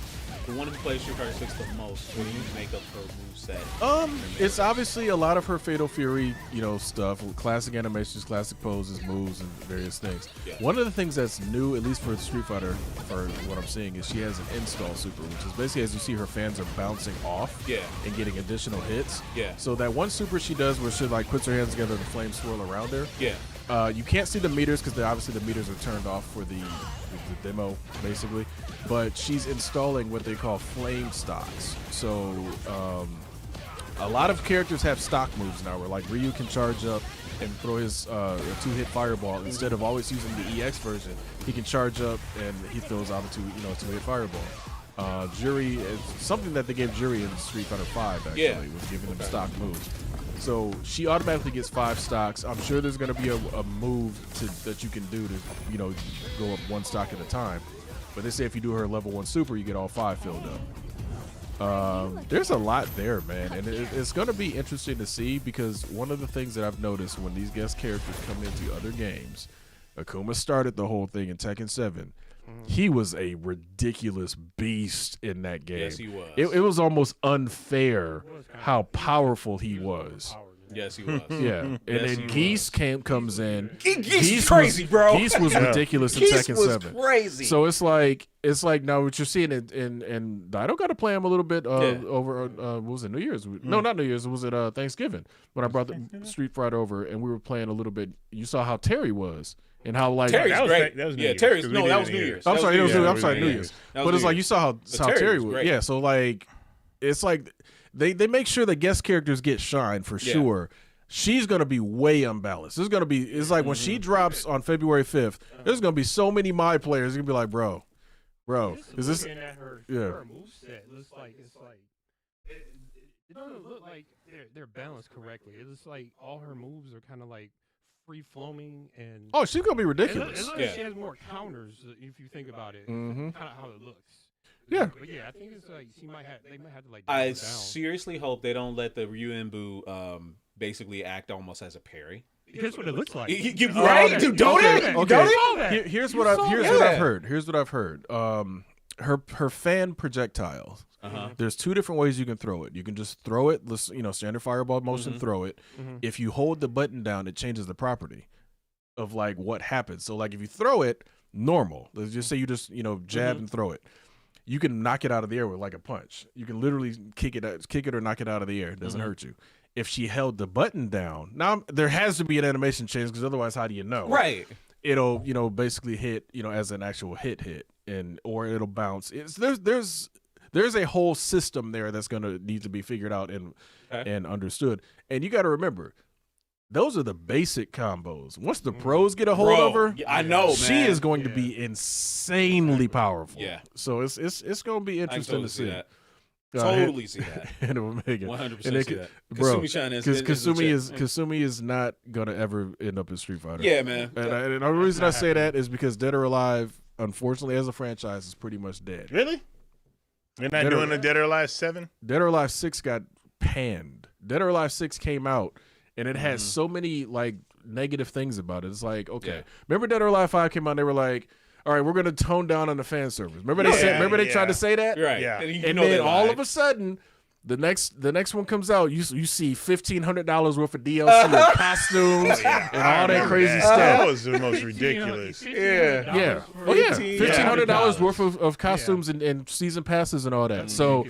the one who plays Street Fighter 6 the most, what do you make up her moveset? It's obviously a lot of her Fatal Fury, stuff, classic animations, classic poses, moves, and various things. Yeah. One of the things that's new, at least for Street Fighter, for what I'm seeing, is she has an install super, which is basically, as you see, her fans are bouncing off and getting additional hits. Yeah. So that one super she does where she puts her hands together and the flames swirl around her. Yeah. You can't see the meters because obviously the meters are turned off for the demo, basically. But she's installing what they call flame stocks. So a lot of characters have stock moves now where Ryu can charge up and throw his a 2-hit fireball. Instead of always using the EX version, he can charge up and he throws out a 2-hit fireball. Jury is something that they gave Jury in Street Fighter 5 actually, was giving them stock moves. So she automatically gets 5 stocks. I'm sure there's going to be a move that you can do to go up 1 stock at a time. But they say if you do her level 1 super, you get all 5 filled up. There's a lot there, man, and it's going to be interesting to see, because one of the things that I've noticed when these guest characters come into other games, Akuma started the whole thing in Tekken 7. He was a ridiculous beast in that game. Yes, he was. It was almost unfair how powerful he was. Yes, he was. Yeah, and then Geese comes in. Geese was crazy, bro. Geese was ridiculous in Tekken 7. Crazy. So it's like now what you're seeing in I don't got to play him a little bit over. What was it, New Year's? No, not New Year's. Was it Thanksgiving when I brought the Street Fighter over and we were playing a little bit? You saw how Terry was. And how Terry's great. That was New Year's. Terry's that was New Year's. I'm sorry, New Year's. But it's like you saw how Terry was. Yeah, so it's like they make sure the guest characters get shine for sure. She's gonna be way unbalanced. It's like when she drops on February 5th, there's gonna be so many my players. You're gonna be like, bro, is this? Looking at her moveset, looks like it doesn't look like they're balanced correctly. It looks like all her moves are kind of free flowing, and she's gonna be ridiculous. It looks like she has more counters if you think about it. Kind of how it looks. Yeah, but I think it's they might have to I seriously hope they don't let the Ryuenbu basically act almost as a parry. Here's what it looks like. Right, dude? Don't it? Okay. Here's what I've heard. Here's what I've heard. Her fan projectiles. There's 2 different ways you can throw it. You can just throw it, standard fireball motion, throw it. If you hold the button down, it changes the property of what happens. So if you throw it normal, let's just say you just jab and throw it, you can knock it out of the air with a punch. You can literally kick it or knock it out of the air. It doesn't hurt you. If she held the button down, now there has to be an animation change, because otherwise, how do you know? Right. It'll basically hit as an actual hit, or it'll bounce. There's a whole system there that's going to need to be figured out and understood. And you got to remember, those are the basic combos. Once the pros get a hold of her, I know, man. She is going to be insanely powerful. Yeah. So it's going to be interesting to see. Totally see that. And Omega. 100% see that. Bro, Kasumi is not going to ever end up in Street Fighter. Yeah, man. And the reason I say that is because Dead or Alive, unfortunately, as a franchise, is pretty much dead. Really? They're not doing a Dead or Alive 7? Dead or Alive 6 got panned. Dead or Alive 6 came out, and it has so many negative things about it. It's okay. Remember Dead or Alive 5 came out, and they were like, all right, we're going to tone down on the fan service. Remember they tried to say that? Right. Yeah. And then all of a sudden, The next one comes out, you see $1,500 worth of DLC and costumes and all that crazy stuff. That was the most ridiculous. Yeah. Oh yeah, $1,500 worth of costumes and season passes and all that. So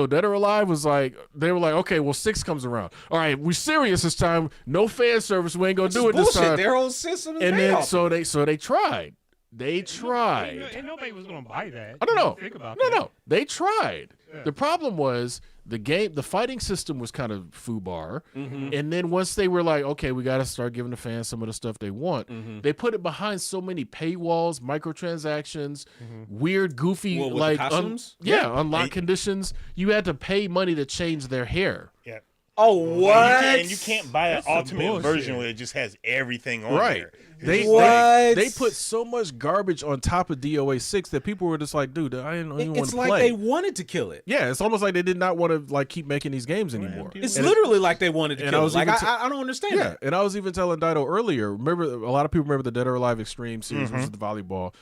Dead or Alive was like, they were like, okay, well 6 comes around. All right, we serious this time. No fan service. We ain't gonna do it this time. Their whole system is and made then off. so they tried. They tried. And nobody was gonna buy that. I don't know. Think about No. They tried. Yeah. The problem was the fighting system was kind of foobar. And then once they were like, okay, we got to start giving the fans some of the stuff they want, they put it behind so many paywalls, microtransactions, weird, goofy, like unlock conditions. You had to pay money to change their hair. Yeah. Oh, what? And you can't buy an ultimate version where it just has everything on there. They put so much garbage on top of DOA 6 that people were just like, dude, I didn't even want to play. It's like they wanted to kill it. Yeah, it's almost like they did not want to like keep making these games anymore. It's literally like they wanted to kill it. Like I don't understand that. And I was even telling Dido earlier, remember, a lot of people remember the Dead or Alive Extreme series, which is the volleyball.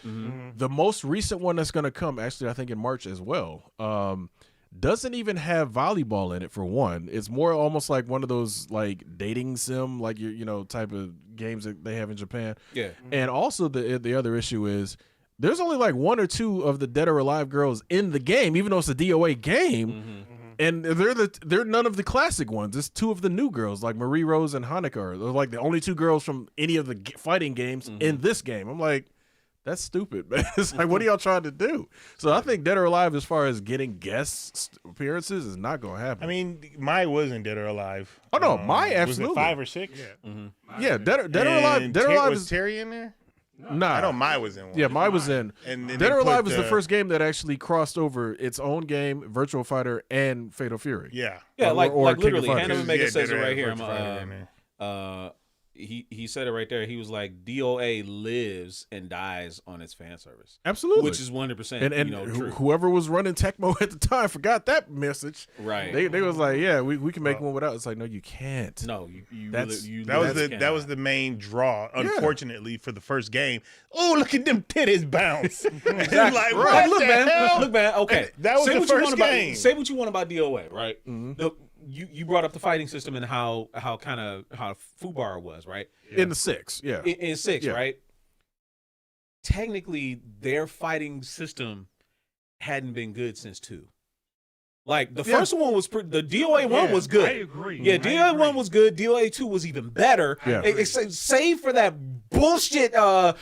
The most recent one that's going to come, actually, I think in March as well, doesn't even have volleyball in it, for one. It's more almost like one of those like dating sim, like type of games that they have in Japan. Yeah. And also the other issue is there's only like 1 or 2 of the Dead or Alive girls in the game, even though it's a DOA game. And they're none of the classic ones. It's 2 of the new girls, like Marie Rose and Hanukkah. They're like the only 2 girls from any of the fighting games in this game. I'm like, that's stupid, man. It's like, what are y'all trying to do? So I think Dead or Alive, as far as getting guest appearances, is not going to happen. I mean, Mai wasn't Dead or Alive. Oh, no, Mai absolutely. Was it 5 or 6? Yeah, Dead or Alive. Dead or Alive was Terry in there? Nah. I know Mai was in one. Yeah, Mai was in. And Dead or Alive was the first game that actually crossed over its own game, Virtual Fighter, and Fatal Fury. Yeah. Yeah, like literally, Hannah Omega says it right here. He said it right there. He was like, DOA lives and dies on its fan service. Absolutely. Which is 100% and true. Whoever was running Tecmo at the time forgot that message. Right. They was like, yeah, we can make one without. It's like, no, you can't. No, that was the main draw, unfortunately, for the first game. Oh, look at them titties bounce. Exactly. Like, right. Look, man. Okay. That was the first game. Say what you want about DOA, right? You brought up the fighting system and how foobar was, right? In the 6, yeah. In 6, right? Technically, their fighting system hadn't been good since 2. Like the first one was the DOA 1 was good. I agree. Yeah, DOA 1 was good. DOA 2 was even better. Yeah. Save for that bullshit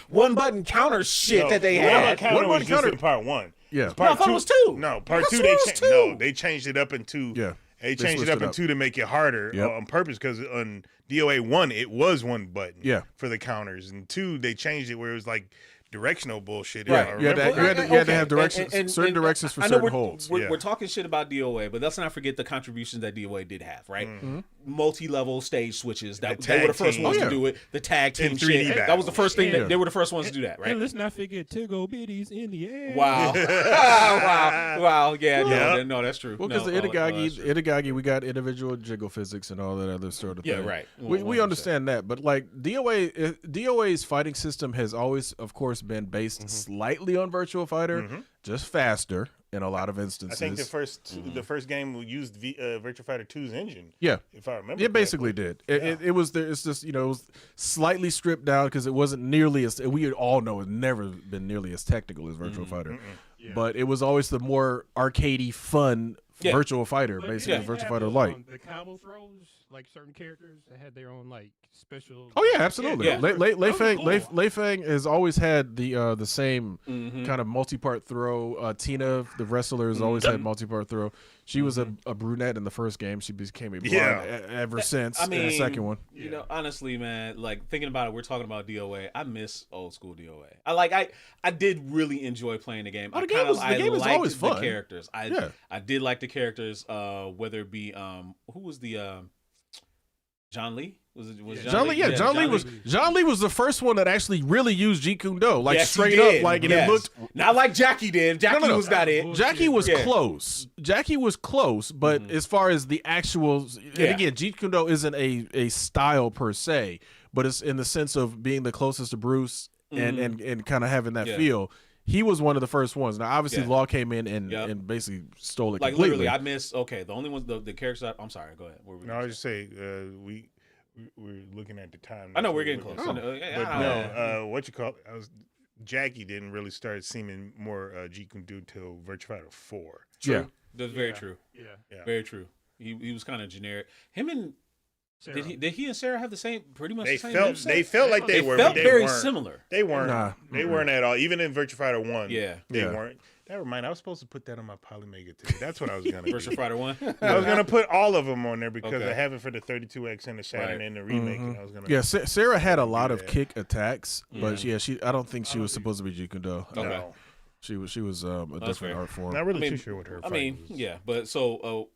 one button counter shit that they had. One button counter in part 1. Yeah. I thought it was 2. No, part 2 they changed it up in 2. Yeah. They changed it up in 2 to make it harder on purpose, because on DOA 1 it was 1 button for the counters, and 2 they changed it where it was like directional bullshit. Right. You had to have directions, certain directions for certain holds. We're talking shit about DOA, but let's not forget the contributions that DOA did have, right? Multi-level stage switches. They were the first ones to do it. The tag team shit. That was the first thing. They were the first ones to do that, right? And let's not forget Tiggo Bitties in the air. Wow. Wow. Yeah. No, that's true. Well, because the Itagaki, we got individual jiggle physics and all that other sort of thing. Yeah, right. We understand that, but like DOA's fighting system has always, of course, been based slightly on Virtual Fighter, just faster in a lot of instances. I think the first game used Virtual Fighter 2's engine. Yeah, if I remember, it basically did. It was it's just it was slightly stripped down because it wasn't nearly as, we all know it's never been nearly as technical as Virtual Fighter, but it was always the more arcadey fun Virtual Fighter, basically Virtual Fighter Lite. The combo throws, like certain characters that had their own like special. Oh yeah, absolutely. Lei Fang has always had the same kind of multi-part throw. Tina, the wrestler, has always had multi-part throw. She was a brunette in the first game. She became a blonde ever since. In the second one. You know, honestly, man, like thinking about it, we're talking about DOA. I miss old school DOA. I did really enjoy playing the game. The game was always fun. The characters. I did like the characters. Whether it be who was the John Lee? Was John Lee? Yeah, John Lee was the first one that actually really used Jeet Kune Do, like straight up, like, and it looked not like Jackie did. Jackie was not it. Jackie was close. Jackie was close, but as far as the actual, and again, Jeet Kune Do isn't a style per se, but it's in the sense of being the closest to Bruce and kind of having that feel. he was one of the first ones. Now, obviously, Yeah. Law came in and basically stole it like completely. literally. I missed. Okay, the only ones the characters. I'm sorry. Go ahead. What were we No, I gonna was just saying we're looking at the time. I know That's we're what getting looking close. at. But no, what you call it? Jackie didn't really start seeming more Jeet Kune Do till Virtua Fighter 4. True. Yeah. That's very true. Yeah. Very true. He was kind of generic. Him and Sarah. did he and Sarah have the same pretty much They the same felt moveset? they felt like they were, felt but they very weren't. similar. They weren't. Nah. They weren't at all. Even in Virtua Fighter 1. Yeah. They Yeah. weren't. That reminded. I was supposed to put that on my Polymega today. That's what I was gonna do. Virtua Fighter 1. I was gonna put all of them on there because Okay. I have it for the 32X and the Saturn Right. and the remake. And I was gonna. Yeah, Sarah had a lot of that. kick attacks, but I don't think she was supposed to be Jeet Kune Do. Okay. No. She was a different fair. art form. Not really I mean- too sure what her. I fight mean, was. yeah, but so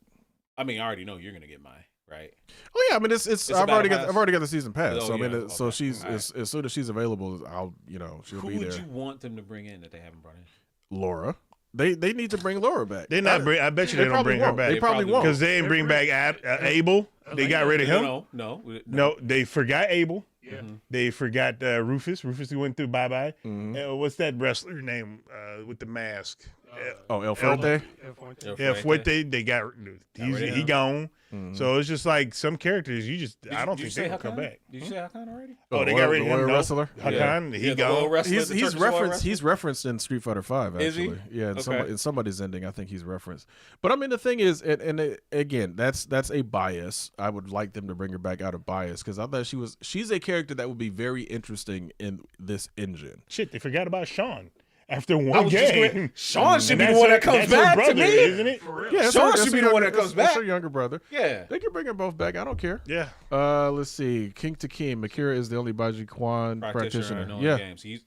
I mean, I already know you're gonna get mine, right? Oh yeah, I mean it's a I've already battle got pass? the season pass. Oh, So I mean, yeah, so okay. she's All right. as soon as she's available, she'll Who be would there. you want them to bring in that they haven't brought in? Laura, they need to bring Laura back. They not bring. I bet you they don't probably bring her won't. back. They probably won't. because they didn't bring back Abel. They got rid of him. No. No, they forgot Abel. Yeah. They forgot Rufus. Rufus who went through bye bye. Mhm. What's that wrestler name with the mask? Oh, El Fuerte. Yeah, Fuerte. They got rid of he him. gone. Mhm. So it's just like some characters you just I don't Did you think say they will come Hakan? back. Did you say Hakan already? Oh, they got rid of the him. oil No. wrestler. Hakan, Yeah, he the oil gone. wrestler, He's the Turkish oil referenced. wrestler? He's referenced in Street Fighter 5. Is he? Actually, yeah, in, Okay. in somebody's ending, I think he's referenced. But I mean, the thing is, again, that's a bias. I would like them to bring her back out of bias because I thought she's a character that would be very interesting in this engine. Shit, they forgot about Sean after I one was just game. going, Sean should And be the that's one her- that comes that's her back brother, to me. isn't it? Yeah, Sean that's should be her the one that younger- comes that's back. her younger brother. Yeah. They can bring them both back. I don't care. Yeah. Let's see. King Takim. Akira is the only Baji Kwan practitioner. in Yeah. games. He's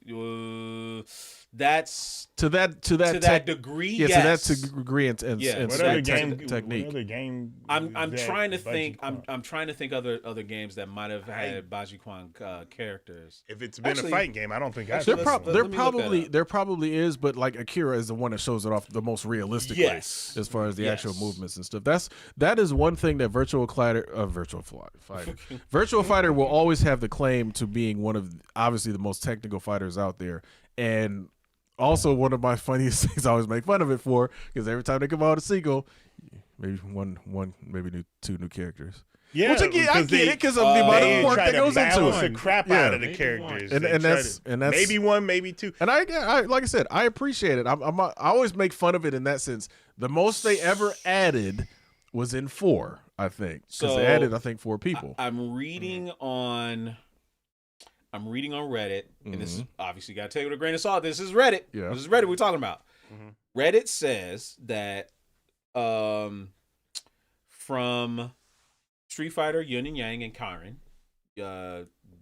that's To that to that degree. Yeah, yes. to that degree and Yeah. What other technique. What other game? I'm is that trying to Baji think. Kwan? I'm trying to think other games that might have had Baji Kwan characters. If it's been Actually- a fighting game, I don't think I've actually, seen let's- one. let me look that up. there probably is, but like Akira is the one that shows it off the most realistically. Yes. As far as the actual Yes. movements and stuff. That is one thing that Virtual Fighter Virtual Fighter will always have the claim to being one of obviously the most technical fighters out there. And also one of my funniest things I always make fun of it for, because every time they come out with a sequel, maybe maybe two new characters. Yeah, Which again, I get it because of the amount they of work try that to goes into balance it. the crap Yeah. out of the Maybe characters, one. They And try that's- to- and that's- maybe one, maybe two. And I like I said, I appreciate it. I always make fun of it in that sense. The most they ever added was in 4, I think, because So, they added, I think, 4 people. I'm reading on Reddit, and this is obviously got to take it with a grain of salt. This is Reddit. Yeah. This is Reddit we're talking about. Reddit says that from Street Fighter, Yin and Yang and Karen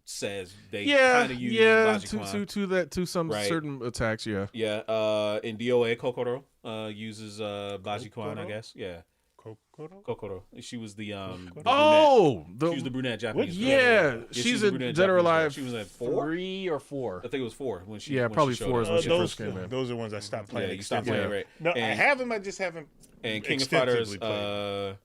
says they kind of use Baji Kwan. to some Right. certain attacks. Yeah, Yeah, in DOA, Kokoro uses Baji Kwan, I guess. Yeah, Kokoro. She was the Oh, brunette. She was the brunette Japanese. yeah, she she's was the in brunette Dead or Japanese girl. Alive She was at 4. 3 or 4. I think it was 4 when she. Yeah, when probably she showed 4 up. is when she those, first came in. those are ones I stopped playing. Yeah, you stopped extensively. playing, right? No, I And- have them. I just haven't. And King of Fighters, extensively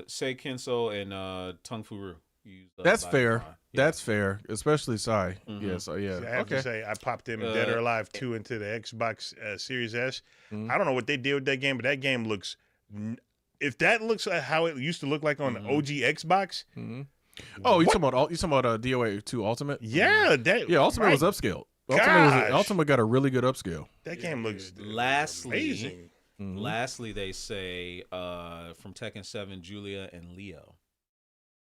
Sei Kenso and Tung Furu. Used, That's Baji fair. Kwan. Yeah. That's fair, especially Sai. Mhm. Yeah, so yeah. I have Okay. to say, I popped them Dead or Alive 2 into the Xbox Series S. Mhm. I don't know what they did with that game, but that game looks. If that looks like how it used to look like on the OG Xbox, Mhm. Oh, you talking about DOA 2 Ultimate? yeah, that Yeah, Ultimate right. was upscaled. Gosh. Ultimate got a really good upscale. That game looks Lastly, amazing. Mhm. Lastly, they say from Tekken 7, Julia and Leo.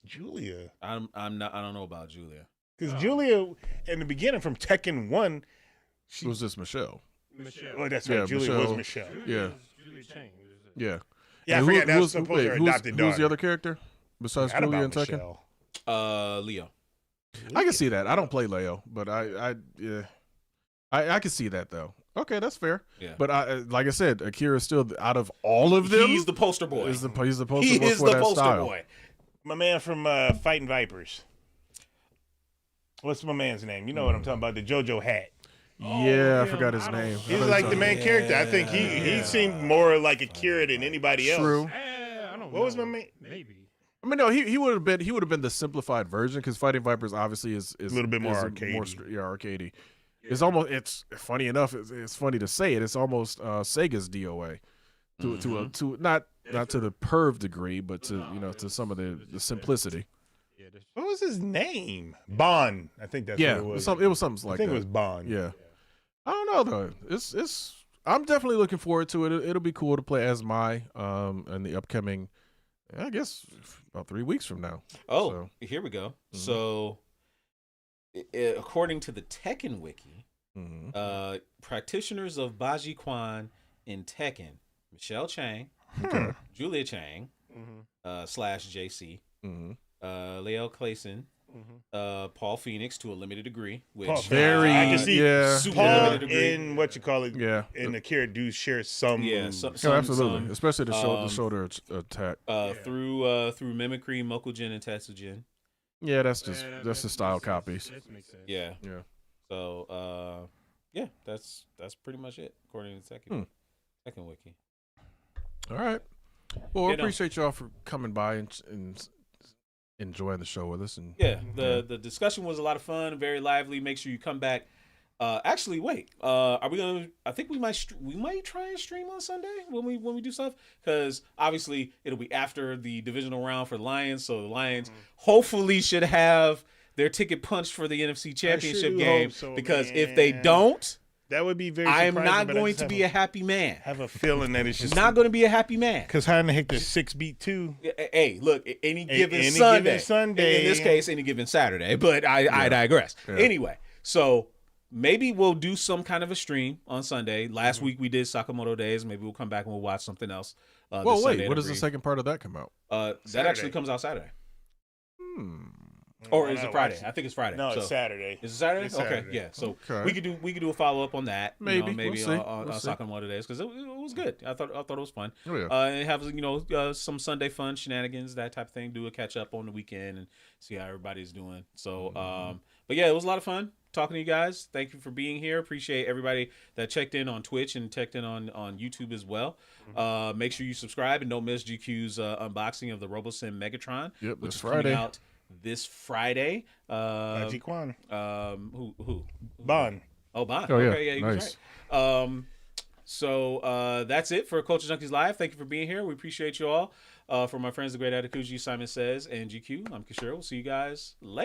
Julia, I don't know about Julia. because Julia in the beginning from Tekken 1, It was just Michelle. Michelle. oh, that's right, Yeah, Julia Michelle. was Michelle. Yeah. Julia Chang. Yeah. Yeah, I And forgot that was who's- supposed to be her adopted who's daughter. the other character besides Forgot Julia about and Tekken? Michelle. Leo. I can see that. I don't play Leo, but I can see that though. Okay, that's fair. Yeah. But like I said, Akira is still out of all of them. He's the poster boy. He's the poster boy He is for the that poster style. boy. My man from Fighting Vipers. What's my man's name? You know what I'm talking about? The JoJo hat. Yeah, I forgot his name. He's like the main character. I think he seemed more like Akira than anybody else. True. I don't know. What was my man? Maybe. I mean, no, he would have been the simplified version because Fighting Vipers obviously is A little bit more is arcadey. arcadey. It's almost. It's funny enough. It's funny to say it. It's almost Sega's DOA, to not to the perv degree, but to some of the simplicity. Yeah, What was his name? Bond. I think that's what it was. It was something like that. I think it was Bond. Yeah. I don't know though. It's. I'm definitely looking forward to it. It'll be cool to play as Mai in the upcoming, I guess, about 3 weeks from now. Oh, so. Here we go. Mm-hmm. So, according to the Tekken Wiki, practitioners of Baji Quan in Tekken, Michelle Chang, Julia Chang, slash JC, Lael Clayson, Paul Phoenix to a limited degree, which I can see super Paul limited degree. in what you call it, and Akira do share some, absolutely, especially the shoulder attack through Mimicry, Mokujin, and Tetsujin. Yeah, that's the style copies. That makes sense. Yeah. So that's pretty much it according to Tekken Wiki. All right. Well, I appreciate y'all for coming by and enjoying the show with us. And the discussion was a lot of fun, very lively. Make sure you come back. Actually, wait. Are we gonna? I think we might try and stream on Sunday when we do stuff, because obviously it'll be after the divisional round for the Lions. So the Lions hopefully should have their ticket punched for the NFC Championship game. Because if they don't, that would be very. I am not going to be a happy man. I have a feeling that it's just not going to be a happy man. Because how in the heck does 6 beat 2? Hey, look, any given Sunday. In this case, any given Saturday. But I digress. Yeah. Anyway, so maybe we'll do some kind of a stream on Sunday. Last week we did Sakamoto Days. Maybe we'll come back and we'll watch something else. Well, wait, what does the second part of that come out? That actually comes out Saturday. Or is it Friday? I think it's Friday. No, it's Saturday. Is it Saturday? It's Saturday. Okay, yeah. So we could do a follow up on that. Maybe we'll on Sakamoto Days, because it was good. I thought it was fun. Oh, yeah. And have some Sunday fun shenanigans, that type of thing. Do a catch up on the weekend and see how everybody's doing. So, but yeah, it was a lot of fun talking to you guys. Thank you for being here. Appreciate everybody that checked in on Twitch and checked in on YouTube as well. Make sure you subscribe and don't miss GQ's unboxing of the RoboSim Megatron. Yep, which this is Friday. coming out this Friday. Baji Quan. Who? Bond. Oh, Bond. Oh, yeah. Okay, yeah, you nice. was right. So that's it for Culture Junkies Live. Thank you for being here. We appreciate you all. For my friends, the Great Atakuji, Simon Says, and GQ, I'm Kishiro. We'll see you guys later.